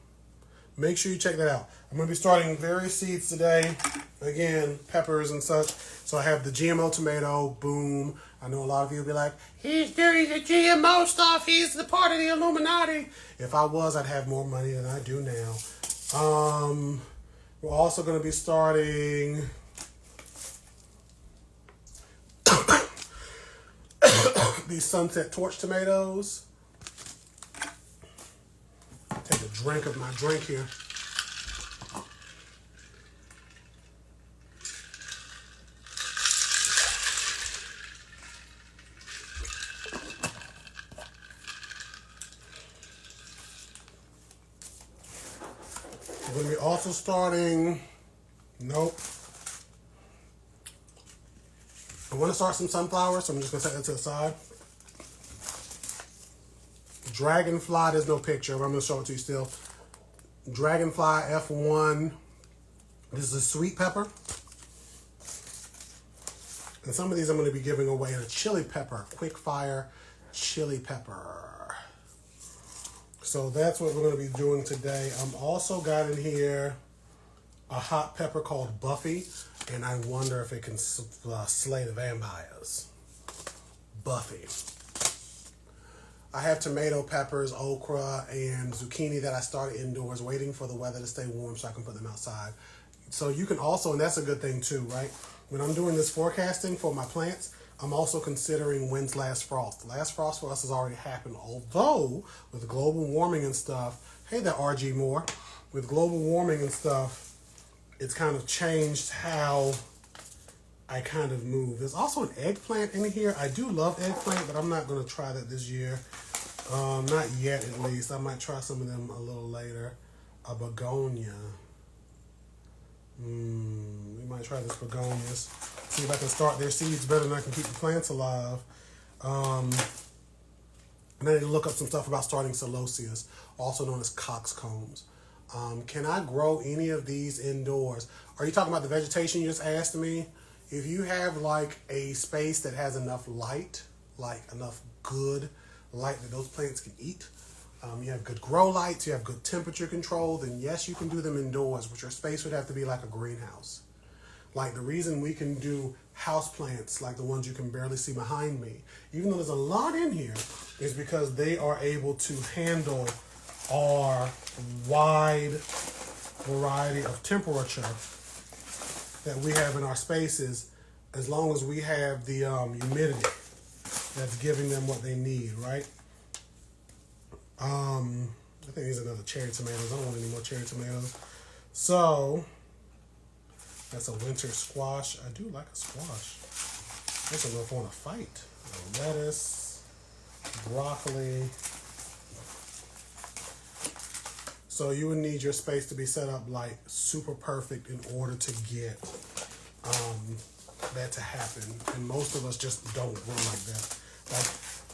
make sure you check that out. I'm going to be starting various seeds today. Again, peppers and such. So I have the GMO tomato. Boom. I know a lot of you will be like, he's doing the GMO stuff. He's the part of the Illuminati. If I was, I'd have more money than I do now. We're also going to be starting these Sunset Torch tomatoes. Take a drink of my drink here. also starting, nope. I want to start some sunflowers, so I'm just going to set that to the side. Dragonfly, there's no picture, but I'm going to show it to you still. Dragonfly F1. This is a sweet pepper. And some of these I'm going to be giving away. A chili pepper, quick fire chili pepper. So that's what we're going to be doing today. I'm also got in here a hot pepper called Buffy, and I wonder if it can slay the vampires. Buffy. I have tomato peppers, okra, and zucchini that I started indoors, waiting for the weather to stay warm so I can put them outside. So you can also, and that's a good thing too, right? When I'm doing this forecasting for my plants, I'm also considering when's last frost. The last frost for us has already happened, although with global warming and stuff, hey there RG Moore, with global warming and stuff, it's kind of changed how I kind of move. There's also an eggplant in here. I do love eggplant, but I'm not going to try that this year. Not yet, at least. I might try some of them a little later. A begonia. We might try this begonias. See if I can start their seeds better than I can keep the plants alive. And I need to look up some stuff about starting celoseas, also known as coxcombs. Can I grow any of these indoors? Are you talking about the vegetation you just asked me? If you have like a space that has enough light, like enough good light that those plants can eat, you have good grow lights, you have good temperature control, then yes, you can do them indoors, but your space would have to be like a greenhouse. Like the reason we can do house plants, like the ones you can barely see behind me, even though there's a lot in here, is because they are able to handle our wide variety of temperature that we have in our spaces, as long as we have the humidity that's giving them what they need, right? I think these are another cherry tomatoes. I don't want any more cherry tomatoes. So that's a winter squash. I do like a squash. I don't know if I want to fight. Lettuce, broccoli. So you would need your space to be set up like super perfect in order to get that to happen. And most of us just don't grow like that. Like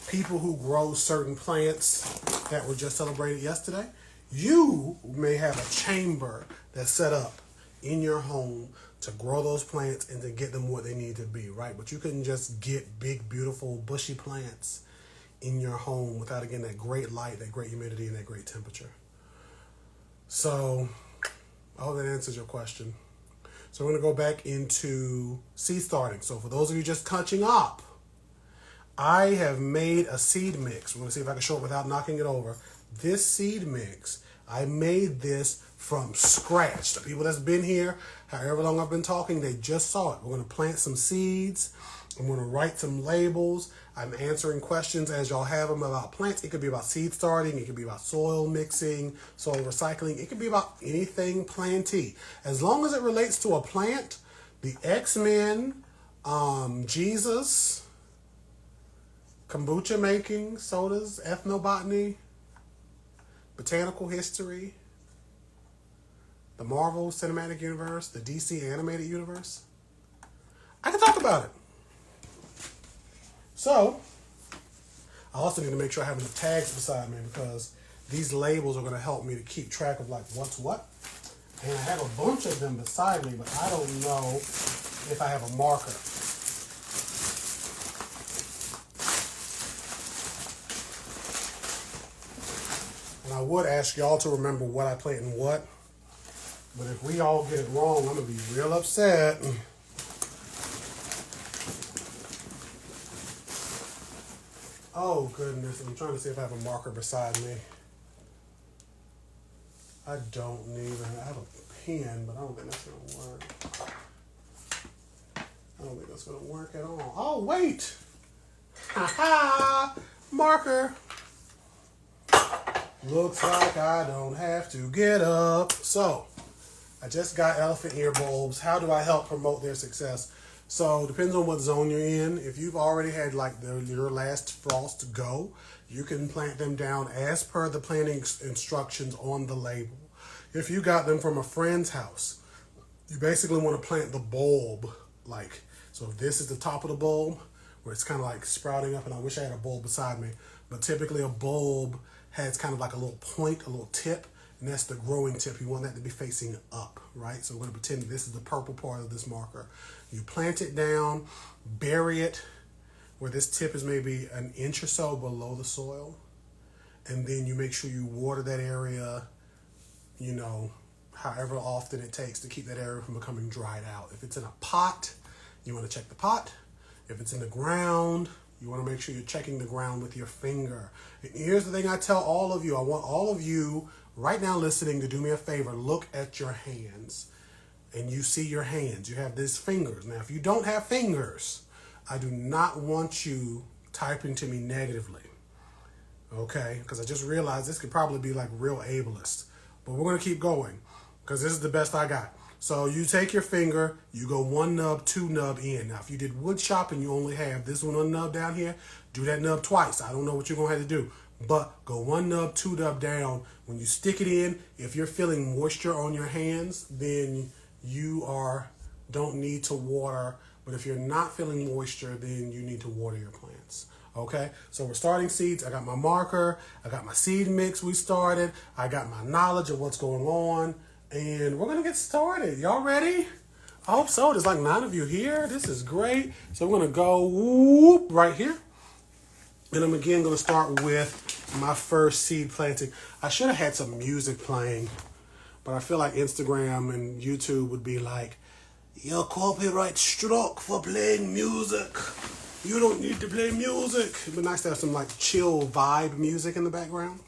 people who grow certain plants that were just celebrated yesterday, you may have a chamber that's set up in your home to grow those plants and to get them what they need to be, right? But you couldn't just get big, beautiful, bushy plants in your home without, again, that great light, that great humidity, and that great temperature. So I hope that answers your question. So we're going to go back into seed starting. So for those of you just catching up, I have made a seed mix. We're going to see if I can show it without knocking it over. This seed mix, I made this from scratch. The people that's been here, however long I've been talking, they just saw it. We're going to plant some seeds. I'm going to write some labels. I'm answering questions as y'all have them about plants. It could be about seed starting. It could be about soil mixing, soil recycling. It could be about anything planty. As long as it relates to a plant, the X-Men, Jesus, kombucha making, sodas, ethnobotany, botanical history, the Marvel Cinematic Universe, the DC Animated Universe, I can talk about it. So, I also need to make sure I have enough tags beside me because these labels are going to help me to keep track of like what's what. And I have a bunch of them beside me, but I don't know if I have a marker. And I would ask y'all to remember what I plant and what. But if we all get it wrong, I'm going to be real upset. Oh, goodness. I'm trying to see if I have a marker beside me. I don't even. I have a pen, but I don't think that's going to work. I don't think that's going to work at all. Oh, wait. Ha-ha. Marker. Looks like I don't have to get up. So, I just got elephant ear bulbs. How do I help promote their success? So, depends on what zone you're in. If you've already had like your last frost go, you can plant them down as per the planting instructions on the label. If you got them from a friend's house, you basically want to plant the bulb like, so if this is the top of the bulb, where it's kind of like sprouting up, and I wish I had a bulb beside me, but typically a bulb has kind of like a little point, a little tip, and that's the growing tip. You want that to be facing up, right? So we're going to pretend this is the purple part of this marker. You plant it down, bury it where this tip is maybe an inch or so below the soil, and then you make sure you water that area, you know, however often it takes to keep that area from becoming dried out. If it's in a pot, you want to check the pot. If it's in the ground, you want to make sure you're checking the ground with your finger. And here's the thing I tell all of you. I want all of you right now listening to do me a favor. Look at your hands. And you see your hands. You have these fingers. Now, if you don't have fingers, I do not want you typing to me negatively. Okay? Because I just realized this could probably be like real ableist. But we're going to keep going because this is the best I got. So you take your finger, you go 1 nub, 2 nub in. Now, if you did wood shop and you only have this one nub down here, do that nub twice. I don't know what you're going to have to do. But go 1 nub, 2 nub down. When you stick it in, if you're feeling moisture on your hands, then you don't need to water. But if you're not feeling moisture, then you need to water your plants. Okay, so we're starting seeds. I got my marker. I got my seed mix we started. I got my knowledge of what's going on. And we're going to get started. Y'all ready? I hope so. There's like 9 of you here. This is great. So we're going to go whoop right here. And I'm again going to start with my first seed planting. I should have had some music playing, but I feel like Instagram and YouTube would be like, your copyright struck for playing music. You don't need to play music. It'd be nice to have some like chill vibe music in the background.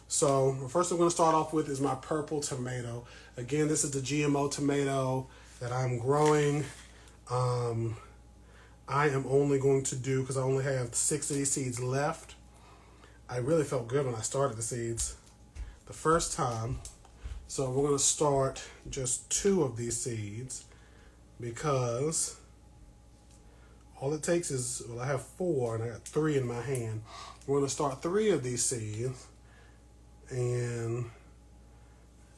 So the first I'm going to start off with is my purple tomato. Again, this is the GMO tomato that I'm growing. I am only going to do, because I only have 6 of these seeds left. I really felt good when I started the seeds the first time. So we're going to start just 2 of these seeds because all it takes is, well, I have 4 and I got 3 in my hand. We're going to start 3 of these seeds. And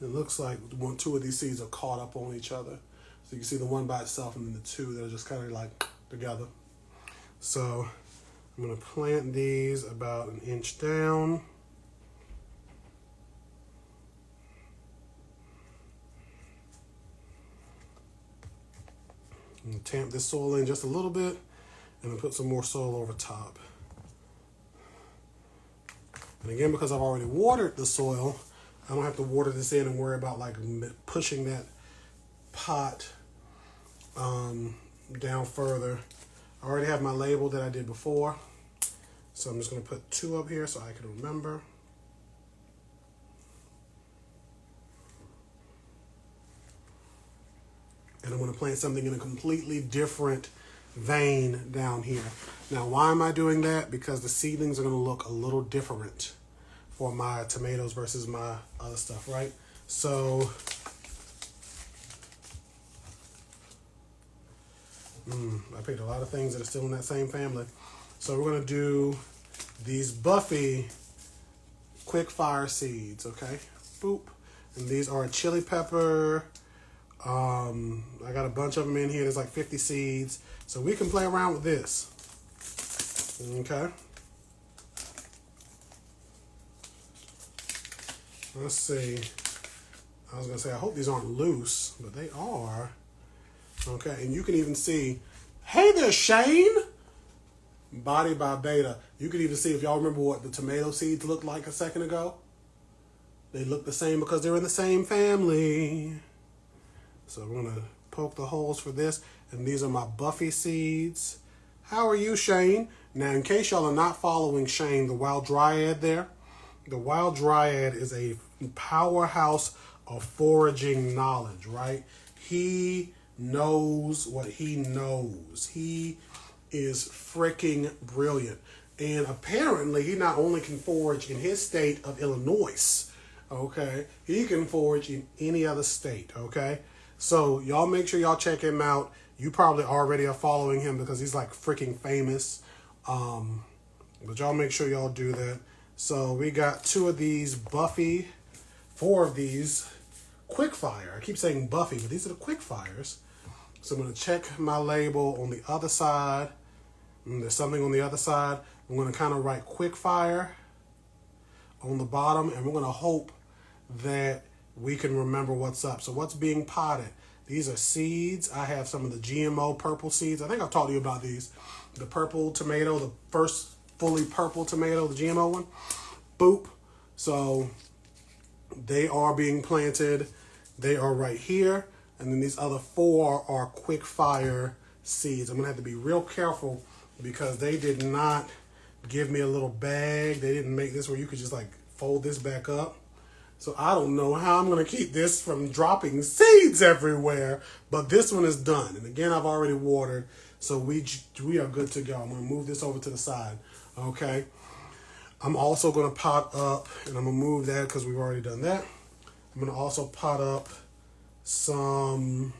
it looks like 2 of these seeds are caught up on each other. So you can see the one by itself and then the 2 that are just kind of like together. So I'm going to plant these about 1 inch down. And tamp this soil in just a little bit and then put some more soil over top. And again, because I've already watered the soil, I don't have to water this in and worry about like pushing that pot down further. I already have my label that I did before. So I'm just going to put 2 up here so I can remember. And I'm going to plant something in a completely different vein down here. Now, why am I doing that? Because the seedlings are going to look a little different for my tomatoes versus my other stuff, right? So, I picked a lot of things that are still in that same family. So we're going to do these Buffy quick fire seeds, okay? Boop. And these are chili pepper. I got a bunch of them in here. There's like 50 seeds. So we can play around with this. Okay. Let's see. I was going to say, I hope these aren't loose, but they are. Okay. And you can even see, hey there, Shane. Body by Beta. You can even see, if y'all remember what the tomato seeds looked like a second ago. They look the same because they're in the same family. So we're going to poke the holes for this. And these are my Buffy seeds. How are you, Shane? Now, in case y'all are not following Shane, the wild dryad there, the wild dryad is a powerhouse of foraging knowledge, right? He knows what he knows. He is freaking brilliant. And apparently, he not only can forage in his state of Illinois, okay? He can forage in any other state, okay? So y'all make sure y'all check him out. You probably already are following him because he's like freaking famous. But y'all make sure y'all do that. So we got 2 of these Buffy, 4 of these quick fire. I keep saying Buffy, but these are the quick fires. So I'm going to check my label on the other side. And there's something on the other side. I'm going to kind of write quick fire on the bottom, and we're going to hope that we can remember what's up. So what's being potted? These are seeds. I have some of the GMO purple seeds. I think I've talked to you about these. The purple tomato, the first fully purple tomato, the GMO one. Boop. So they are being planted. They are right here. And then these other 4 are quick fire seeds. I'm going to have to be real careful because they did not give me a little bag. They didn't make this where you could just like fold this back up. So I don't know how I'm going to keep this from dropping seeds everywhere. But this one is done. And again, I've already watered. So we are good to go. I'm going to move this over to the side. Okay. I'm also going to pot up, and I'm going to move that because we've already done that. I'm going to also pot up some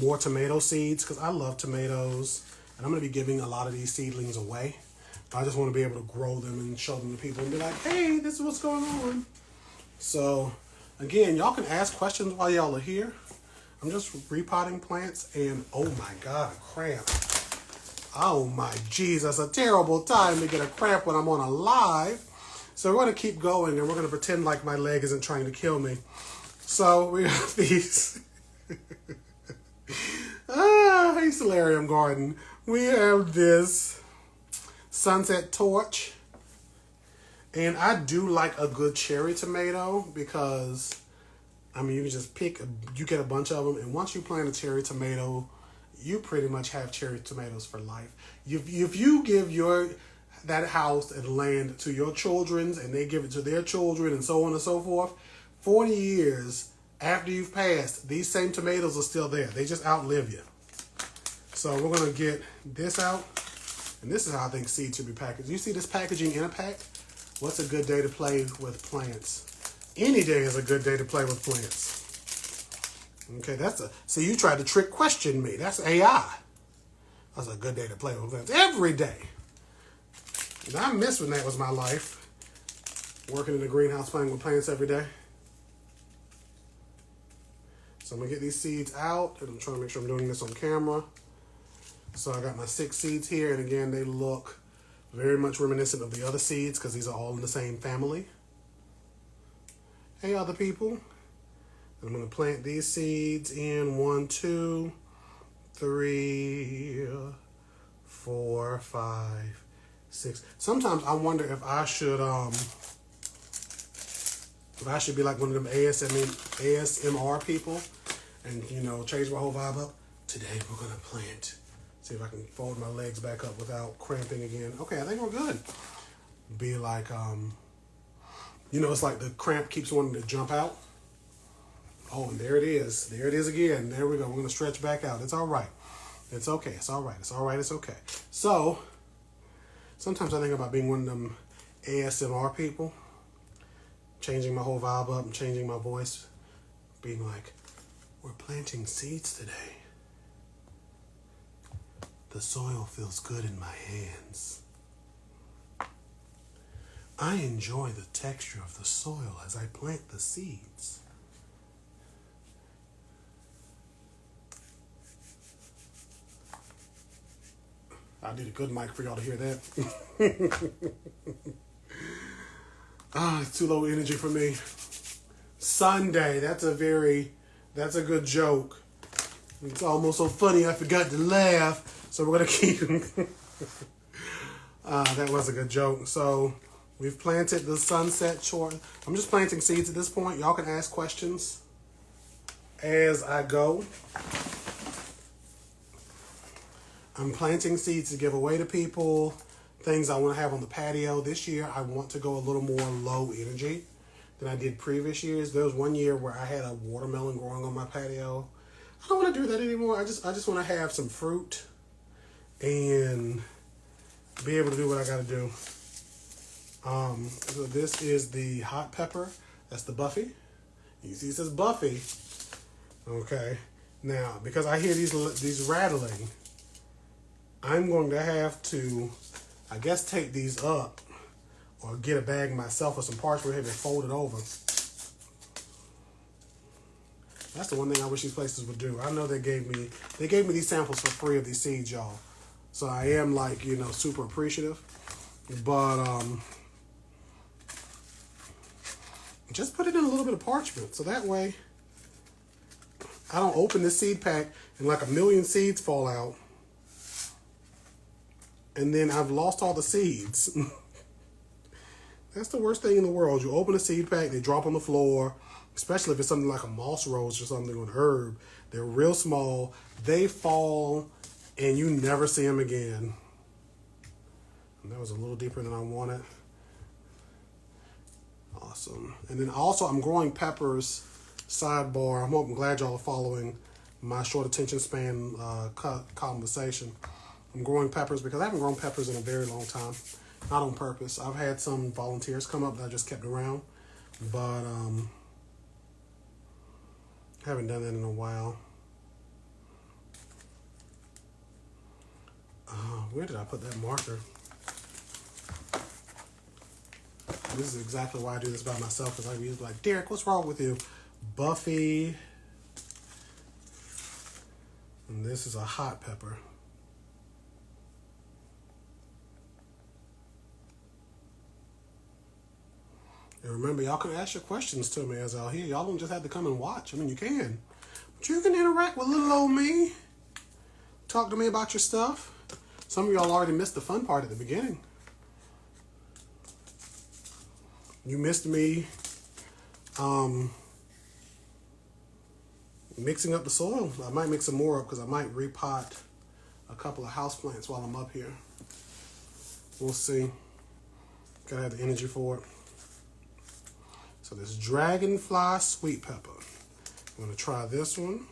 more tomato seeds because I love tomatoes. And I'm going to be giving a lot of these seedlings away. I just want to be able to grow them and show them to people and be like, hey, this is what's going on. So, again, y'all can ask questions while y'all are here. I'm just repotting plants, and oh my God, a cramp. Oh my geez, that's a terrible time to get a cramp when I'm on a live. So we're going to keep going, and we're going to pretend like my leg isn't trying to kill me. So we have these. Hey, Solarium Garden. We have this sunset torch. And I do like a good cherry tomato because, I mean, you can just pick, you get a bunch of them. And once you plant a cherry tomato, you pretty much have cherry tomatoes for life. If you give that house and land to your children and they give it to their children and so on and so forth, 40 years after you've passed, these same tomatoes are still there. They just outlive you. So we're going to get this out. And this is how I think seeds should be packaged. You see this packaging in a pack? What's a good day to play with plants? Any day is a good day to play with plants. Okay, so you tried to trick question me. That's AI. That's a good day to play with plants. Every day. And I miss when that was my life. Working in the greenhouse playing with plants every day. So I'm going to get these seeds out. And I'm trying to make sure I'm doing this on camera. So I got my 6 seeds here. And again, they look very much reminiscent of the other seeds because these are all in the same family. Hey, other people. I'm going to plant these seeds in 1, 2, 3, 4, 5, 6. Sometimes I wonder if I should be like one of them ASMR people and, you know, change my whole vibe up. Today we're going to plant. See if I can fold my legs back up without cramping again. Okay, I think we're good. Be like, you know, it's like the cramp keeps wanting to jump out. Oh, and there it is. There it is again. There we go. We're going to stretch back out. It's all right. It's okay. It's all right. It's all right. It's okay. So, sometimes I think about being one of them ASMR people. Changing my whole vibe up and changing my voice. Being like, we're planting seeds today. The soil feels good in my hands. I enjoy the texture of the soil as I plant the seeds. I need a good mic for y'all to hear that. It's too low energy for me. Sunday, that's a good joke. It's almost so funny I forgot to laugh. So we're going to keep... that was a good joke. So we've planted the sunset short. I'm just planting seeds at this point. Y'all can ask questions as I go. I'm planting seeds to give away to people, things I want to have on the patio. This year, I want to go a little more low energy than I did previous years. There was one year where I had a watermelon growing on my patio. I don't want to do that anymore. I just want to have some fruit and be able to do what I got to do. So this is the hot pepper. That's the Buffy. You see it says Buffy. Okay. Now, because I hear these rattling, I'm going to have to, I guess, take these up or get a bag myself or some parchment paper and fold it over. That's the one thing I wish these places would do. I know they gave me these samples for free of these seeds, y'all. So I am like, you know, super appreciative. But just put it in a little bit of parchment. So that way I don't open this seed pack and like a million seeds fall out. And then I've lost all the seeds. That's the worst thing in the world. You open a seed pack, they drop on the floor, especially if it's something like a moss rose or something or an herb. They're real small. They fall and you never see them again. And that was a little deeper than I wanted. Awesome. And then also I'm growing peppers, sidebar. I'm glad y'all are following my short attention span conversation. I'm growing peppers because I haven't grown peppers in a very long time. Not on purpose. I've had some volunteers come up that I just kept around. But haven't done that in a while. Where did I put that marker? This is exactly why I do this by myself, because I be like, Derek, what's wrong with you? Buffy. And this is a hot pepper. And remember, y'all can ask your questions to me as out here. Y'all don't just have to come and watch. I mean, you can. But you can interact with little old me. Talk to me about your stuff. Some of y'all already missed the fun part at the beginning. You missed me mixing up the soil. I might mix some more up because I might repot a couple of houseplants while I'm up here. We'll see. Gotta have the energy for it. So this dragonfly sweet pepper. I'm gonna try this one.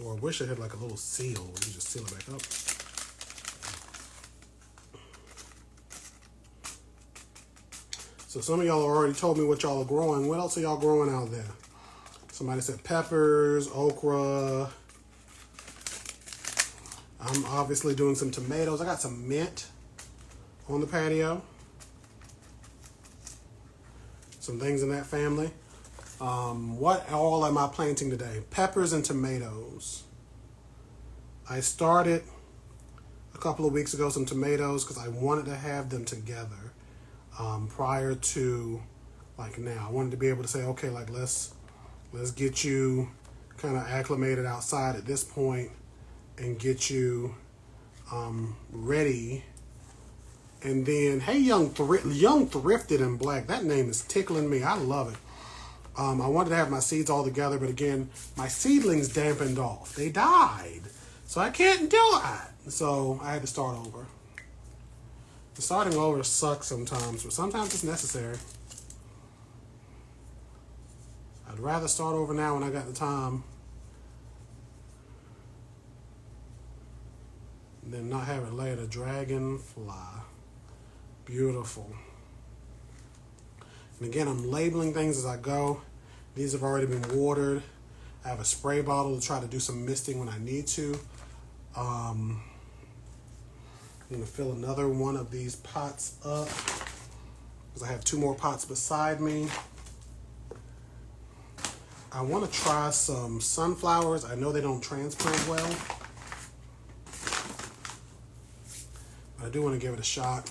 Or I wish I had like a little seal where you just seal it back up. So some of y'all already told me what y'all are growing. What else are y'all growing out there? Somebody said peppers, okra. I'm obviously doing some tomatoes. I got some mint on the patio. Some things in that family. What all am I planting today? Peppers and tomatoes. I started a couple of weeks ago some tomatoes because I wanted to have them together prior to like now. I wanted to be able to say, okay, like let's get you kind of acclimated outside at this point and get you ready. And then, hey, young thrifted and black. That name is tickling me. I love it. I wanted to have my seeds all together, but again, my seedlings dampened off. They died. So I can't do it. So I had to start over. Starting over sucks sometimes, but sometimes it's necessary. I'd rather start over now when I got the time than not have it later. Dragonfly. Beautiful. And again, I'm labeling things as I go. These have already been watered. I have a spray bottle to try to do some misting when I need to. I'm going to fill another one of these pots up because I have 2 more pots beside me. I want to try some sunflowers. I know they don't transplant well, but I do want to give it a shot.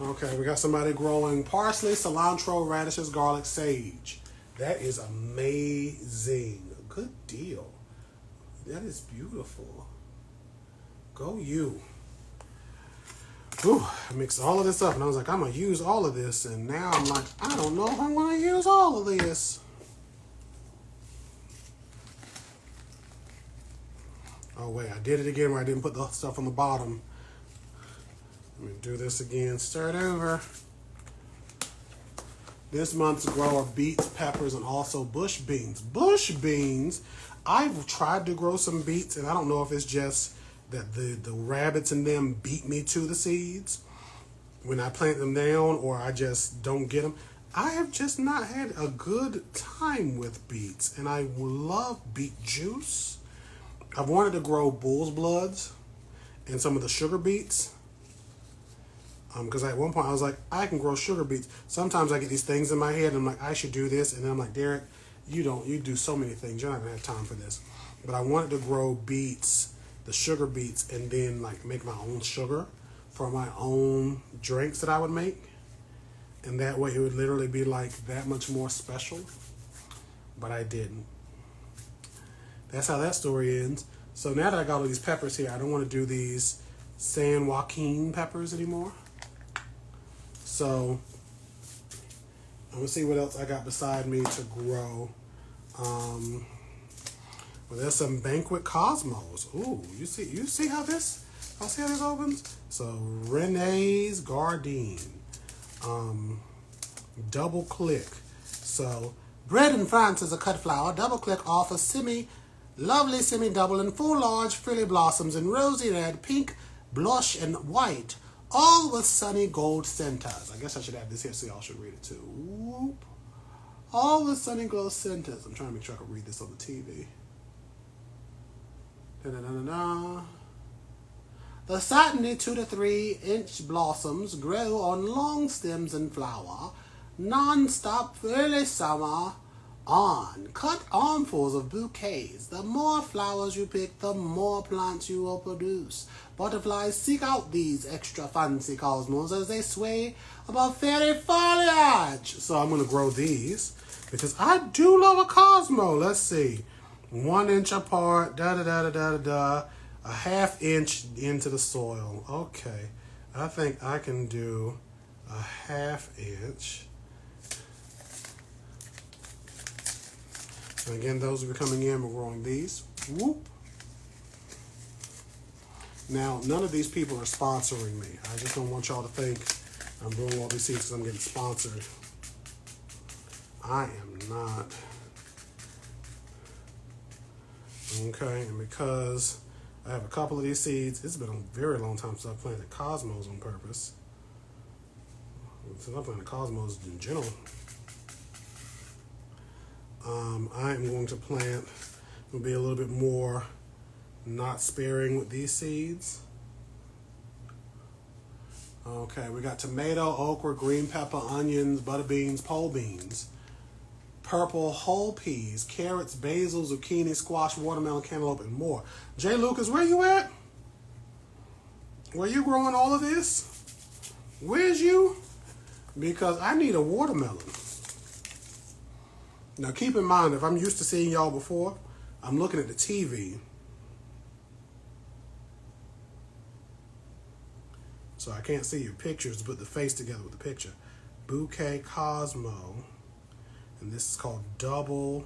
Okay, we got somebody growing parsley, cilantro, radishes, garlic, sage. That is amazing. Good deal. That is beautiful. Go you. Ooh, I mixed all of this up and I was like, I'm going to use all of this. And now I'm like, I don't know if I'm going to use all of this. Oh, wait, I did it again where I didn't put the stuff on the bottom. Let me do this again. Stir it over. This month's grower beets, peppers, and also bush beans. Bush beans. I've tried to grow some beets, and I don't know if it's just that the rabbits in them beat me to the seeds when I plant them down, or I just don't get them. I have just not had a good time with beets, and I love beet juice. I've wanted to grow bull's bloods and some of the sugar beets. Because at one point I was like, I can grow sugar beets. Sometimes I get these things in my head and I'm like, I should do this. And then I'm like, Derek, you do so many things. You're not going to have time for this. But I wanted to grow beets, the sugar beets, and then like make my own sugar for my own drinks that I would make. And that way it would literally be like that much more special. But I didn't. That's how that story ends. So now that I got all these peppers here, I don't want to do these San Joaquin peppers anymore. So I'm gonna see what else I got beside me to grow. Well, there's some Banquet Cosmos. Ooh, you see how this opens? So Renee's Garden, double click. So bred in France as a cut flower, double click offers lovely semi-double and full large frilly blossoms in rosy red, pink, blush, and white, all with sunny gold centers. I guess I should have this here so y'all should read it too. Whoop. All with sunny glow centers. I'm trying to make sure I can read this on the TV. Da-da-da-da-da. The satiny 2 to 3 inch blossoms grow on long stems and flower, non-stop early summer on. Cut armfuls of bouquets. The more flowers you pick, the more plants you will produce. Butterflies seek out these extra fancy cosmos as they sway above fairy foliage. So I'm going to grow these because I do love a cosmo. Let's see. 1 inch apart, da-da-da-da-da-da-da. A ½ inch into the soil. Okay. I think I can do a ½ inch. And again, those who are coming in, we're growing these. Whoop. Now, none of these people are sponsoring me. I just don't want y'all to think I'm doing all these seeds because I'm getting sponsored. I am not. Okay, and because I have a couple of these seeds, it's been a very long time since I planted cosmos on purpose. Since I planted cosmos in general. I am going to plant, will be a little bit more not sparing with these seeds. Okay, we got tomato, okra, green pepper, onions, butter beans, pole beans, purple whole peas, carrots, basil, zucchini, squash, watermelon, cantaloupe, and more. Jay Lucas, where you at? Were you growing all of this? Where's you? Because I need a watermelon. Now keep in mind, if I'm used to seeing y'all before, I'm looking at the TV. So I can't see your pictures to put the face together with the picture. Bouquet Cosmo. And this is called double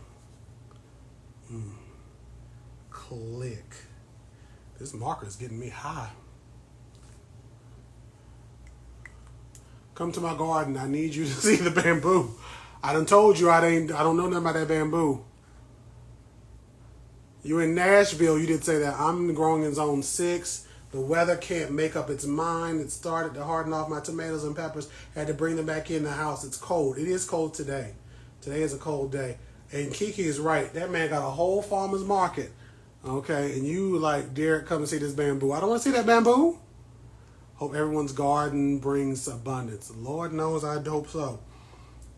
click. This marker is getting me high. Come to my garden. I need you to see the bamboo. I done told you I don't know nothing about that bamboo. You in Nashville, you did say that. I'm growing in zone 6. The weather can't make up its mind. It started to harden off my tomatoes and peppers. Had to bring them back in the house. It's cold. It is cold today. Today is a cold day. And Kiki is right. That man got a whole farmer's market. Okay, and you like, Derek, come and see this bamboo. I don't want to see that bamboo. Hope everyone's garden brings abundance. Lord knows I hope so.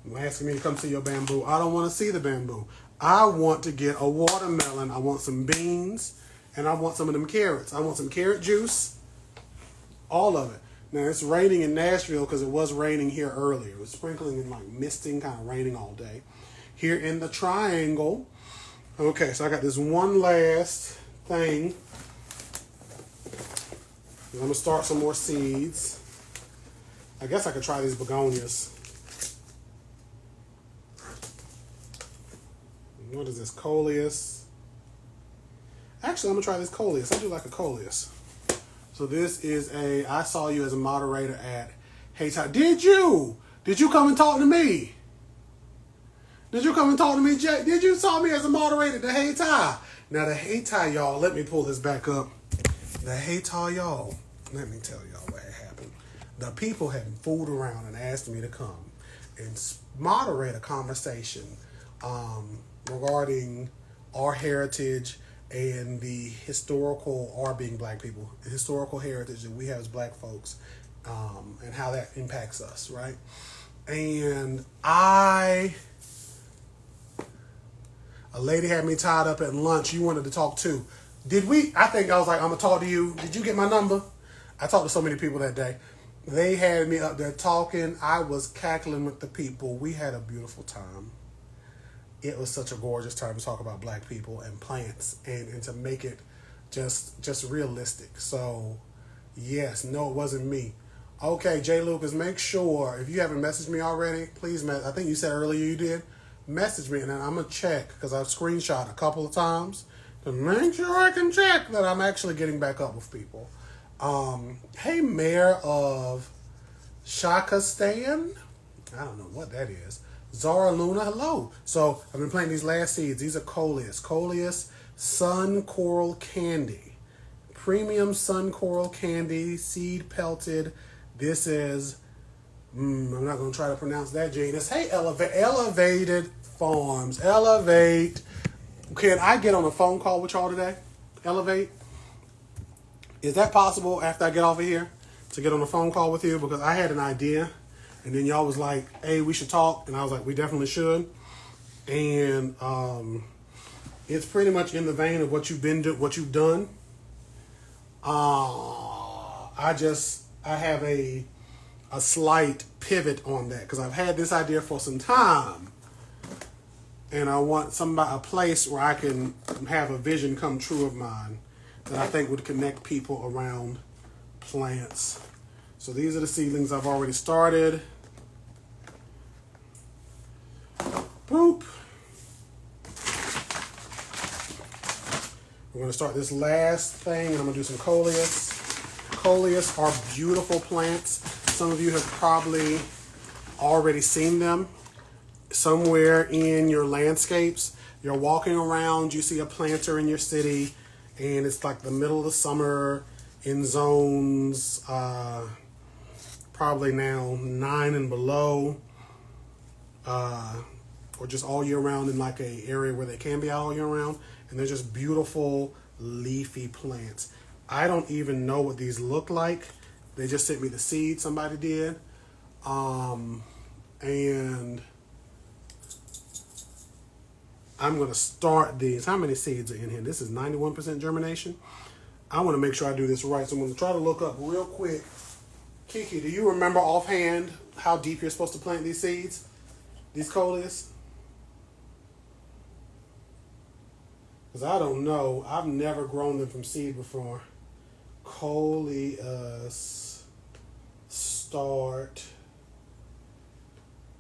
You're asking me to come see your bamboo. I don't want to see the bamboo. I want to get a watermelon. I want some beans. And I want some of them carrots. I want some carrot juice. All of it. Now, it's raining in Nashville because it was raining here earlier. It was sprinkling and like misting, kind of raining all day. Here in the triangle. Okay, so I got this one last thing. I'm going to start some more seeds. I guess I could try these begonias. What is this? Coleus. Actually, I'm going to try this Coleus. I do like a Coleus. So this is I saw you as a moderator at Hey Ty. Did you come and talk to me? Did you come and talk to me, Jay? Did you saw me as a moderator at Hey Ty? Now the Hey Ty, y'all, let me pull this back up. The Hey Ty, y'all, let me tell y'all what happened. The people had fooled around and asked me to come and moderate a conversation regarding our heritage and the historical, our being black people, the historical heritage that we have as black folks and how that impacts us, right? And a lady had me tied up at lunch. You wanted to talk too. Did we? I think I was like, I'm going to talk to you. Did you get my number? I talked to so many people that day. They had me up there talking. I was cackling with the people. We had a beautiful time. It was such a gorgeous time to talk about black people and plants and to make it just realistic. So, yes, no, it wasn't me. Okay, Jay Lucas, make sure, if you haven't messaged me already, please, I think you said earlier you did, message me, and then I'm going to check, because I've screenshot a couple of times, to make sure I can check that I'm actually getting back up with people. Hey, Mayor of Shakistan, I don't know what that is. Zara Luna, hello. So, I've been planting these last seeds. These are Coleus. Coleus Sun Coral Candy. Premium Sun Coral Candy, seed pelted. This is, I'm not going to try to pronounce that genus. Hey, Elevated Farms. Elevate. Can I get on a phone call with y'all today? Elevate. Is that possible after I get off of here to get on a phone call with you? Because I had an idea, and then y'all was like, hey, we should talk. And I was like, we definitely should. And it's pretty much in the vein of what you've done. I have a slight pivot on that because I've had this idea for some time, and I want a place where I can have a vision come true of mine that I think would connect people around plants. So these are the seedlings I've already started. Boop. We're going to start this last thing, and I'm going to do some coleus. Coleus are beautiful plants. Some of you have probably already seen them somewhere in your landscapes. You're walking around, you see a planter in your city, and it's like the middle of the summer in zones, probably now 9 and below, or just all year round in like a area where they can be out all year round. And they're just beautiful leafy plants. I don't even know what these look like. They just sent me the seed, somebody did. And I'm going to start these. How many seeds are in here? This is 91% germination. I want to make sure I do this right. So I'm going to try to look up real quick. Kiki, do you remember offhand how deep you're supposed to plant these seeds? These coleus? Because I don't know. I've never grown them from seed before. Coleus start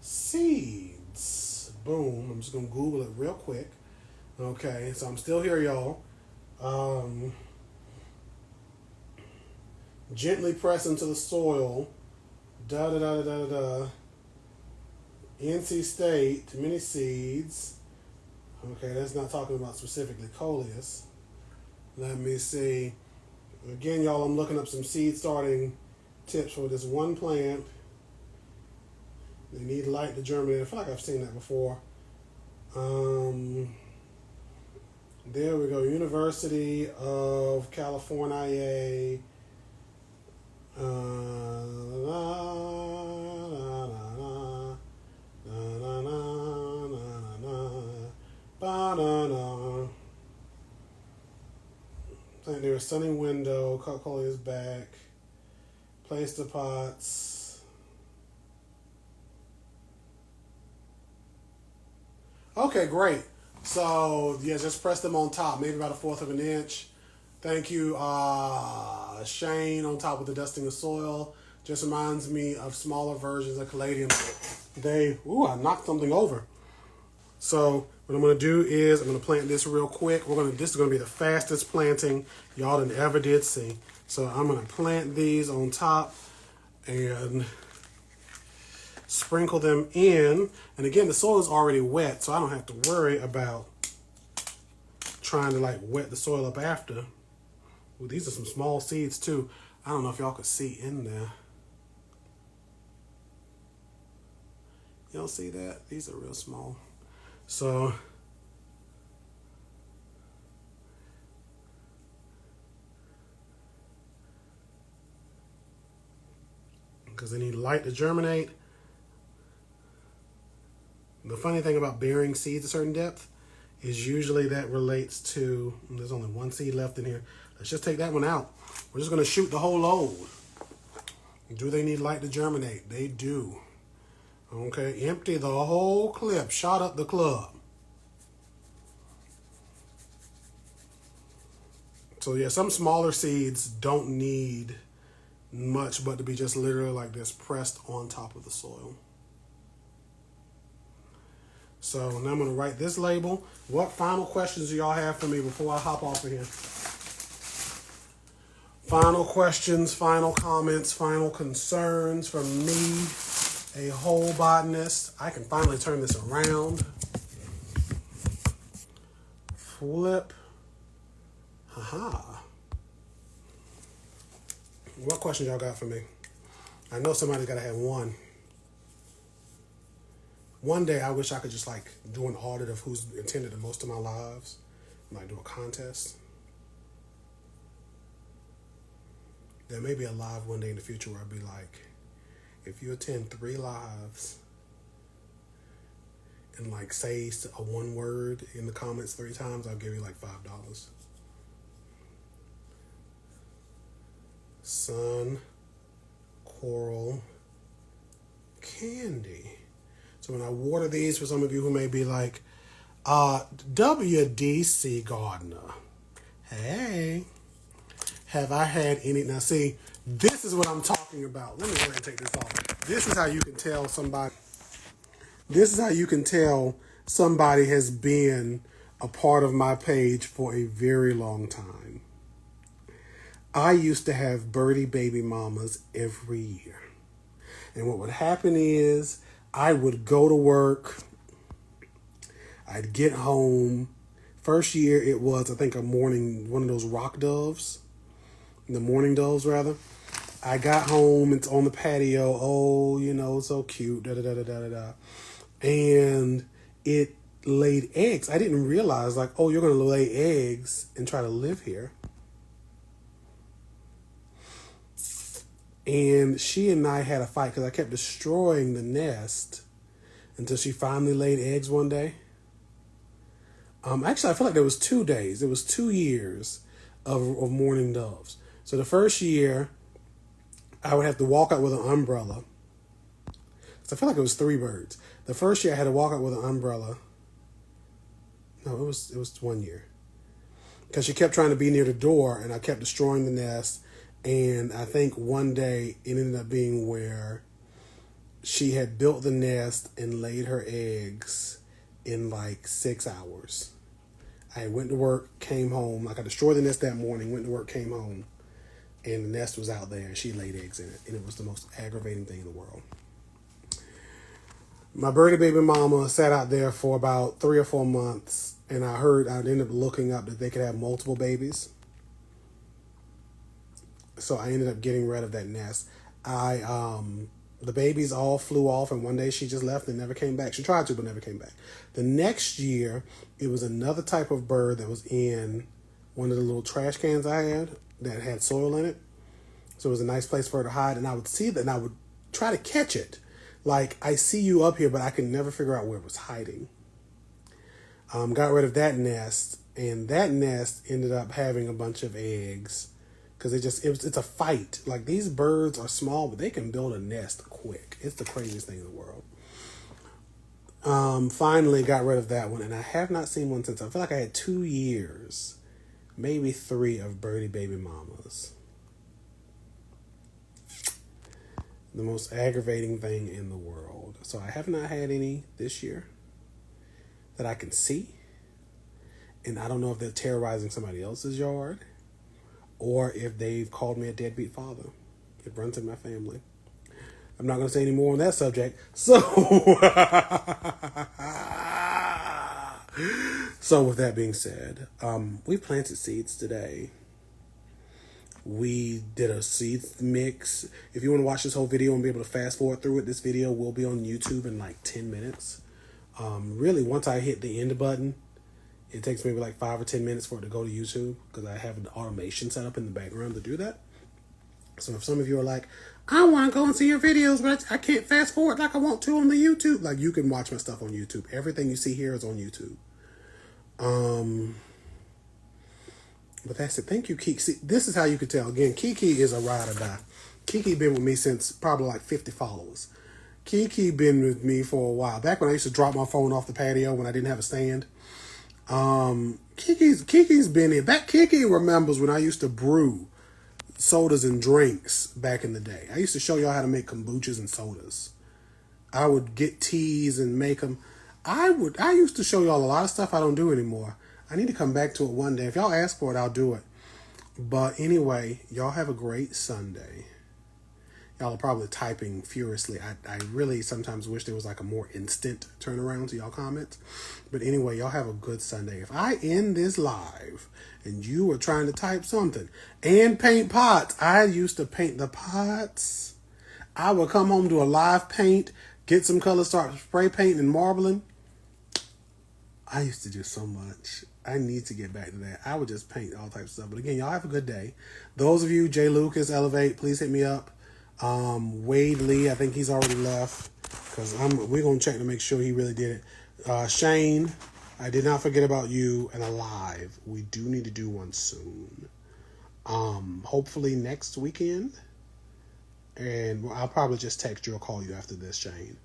seeds. Boom. I'm just going to Google it real quick. Okay, so I'm still here, y'all. Gently press into the soil. NC State, mini seeds. Okay, that's not talking about specifically coleus. Let me see. Again, y'all, I'm looking up some seed starting tips for this one plant. They need light to germinate. I feel like I've seen that before. There we go. University of California. Plant near a sunny window. Cut coleus back. Place the pots. Okay, great. So, yeah, just press them on top, maybe about 1/4 of an inch. Thank you, Shane, on top of the dusting of soil. Just reminds me of smaller versions of caladium. I knocked something over. So, what I'm going to do is I'm going to plant this real quick. This is going to be the fastest planting y'all done ever did see. So, I'm going to plant these on top and sprinkle them in. And again, the soil is already wet, so I don't have to worry about trying to like wet the soil up after. Ooh, these are some small seeds too. I don't know if y'all could see in there. You don't see that? These are real small. So because they need light to germinate. The funny thing about burying seeds a certain depth is usually that relates to, there's only one seed left in here. Let's just take that one out. We're just going to shoot the whole load. Do they need light to germinate? They do. Okay, empty the whole clip. Shot up the club. So yeah, some smaller seeds don't need much but to be just literally like this, pressed on top of the soil. So now I'm going to write this label. What final questions do y'all have for me before I hop off of here? Final questions, final comments, final concerns from me, a whole botanist. I can finally turn this around. Flip. Haha. What questions y'all got for me? I know somebody's got to have one. One day I wish I could just like do an audit of who's attended the most of my lives. Like do a contest. There may be a live one day in the future where I'd be like, if you attend 3 lives and like say a one word in the comments 3 times, I'll give you like $5. Sun, coral, candy. So when I water these, for some of you who may be like, WDC Gardener, hey, have I had any? Now see, this is what I'm talking about. Let me go ahead and take this off. This is how you can tell somebody. This is how you can tell somebody has been a part of my page for a very long time. I used to have birdie baby mamas every year. And what would happen is I would go to work. I'd get home. First year it was, I think, one of those rock doves. The morning doves, rather. I got home, it's on the patio. Oh, you know, so cute. Da da da da da da. And it laid eggs. I didn't realize, like, oh, you're going to lay eggs and try to live here. And she and I had a fight because I kept destroying the nest until she finally laid eggs one day. Actually, I feel like there was 2 days. It was 2 years of mourning doves. So the first year, I would have to walk out with an umbrella. So I feel like it was 3 birds. The first year, I had to walk out with an umbrella. No, it was 1 year. Because she kept trying to be near the door, and I kept destroying the nest. And I think one day it ended up being where she had built the nest and laid her eggs in like 6 hours. I went to work, came home. Like I destroyed the nest that morning, went to work, came home. And the nest was out there and she laid eggs in it. And it was the most aggravating thing in the world. My birdie baby mama sat out there for about 3 or 4 months. And I ended up looking up that they could have multiple babies. So I ended up getting rid of that nest. The babies all flew off, and one day she just left and never came back. She tried to, but never came back. The next year, it was another type of bird that was in one of the little trash cans I had that had soil in it. So it was a nice place for her to hide, and I would see that, and I would try to catch it. Like, I see you up here, but I could never figure out where it was hiding. Got rid of that nest, and that nest ended up having a bunch of eggs. Because it's a fight. Like, these birds are small, but they can build a nest quick. It's the craziest thing in the world. Finally got rid of that one, and I have not seen one since. I feel like I had 2 years, maybe 3 of birdie baby mamas. The most aggravating thing in the world. So I have not had any this year that I can see. And I don't know if they're terrorizing somebody else's yard, or if they've called me a deadbeat father. It runs in my family. I'm not going to say any more on that subject. So, with that being said, we planted seeds today. We did a seed mix. If you want to watch this whole video and be able to fast forward through it, this video will be on YouTube in like 10 minutes. Really, once I hit the end button, it takes maybe like 5 or 10 minutes for it to go to YouTube because I have an automation set up in the background to do that. So if some of you are like, I want to go and see your videos, but I can't fast forward like I want to on the YouTube. Like, you can watch my stuff on YouTube. Everything you see here is on YouTube. But that's it. Thank you, Kiki. See, this is how you can tell. Again, Kiki is a ride or die. Kiki been with me since probably like 50 followers. Kiki been with me for a while. Back when I used to drop my phone off the patio when I didn't have a stand. Kiki's been in. Kiki remembers when I used to brew sodas and drinks back in the day. I used to show y'all how to make kombuchas and sodas. I would get teas and make them. I used to show y'all a lot of stuff I don't do anymore. I need to come back to it one day. If y'all ask for it, I'll do it. But anyway, y'all have a great Sunday. Y'all are probably typing furiously. I really sometimes wish there was like a more instant turnaround to y'all comments. But anyway, y'all have a good Sunday. If I end this live and you are trying to type something and paint pots, I used to paint the pots. I would come home to a live paint, get some color, start spray painting and marbling. I used to do so much. I need to get back to that. I would just paint all types of stuff. But again, y'all have a good day. Those of you, Jay Lucas, Elevate, please hit me up. Wade Lee, I think he's already left. Because we're going to check to make sure he really did it. Shane, I did not forget about you. And Alive, we do need to do one soon. Hopefully next weekend. And I'll probably just text you or call you after this, Shane.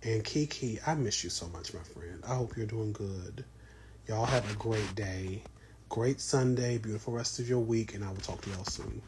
And Kiki, I miss you so much, my friend. I hope you're doing good. Y'all have a great day, great Sunday, beautiful rest of your week, and I will talk to y'all soon.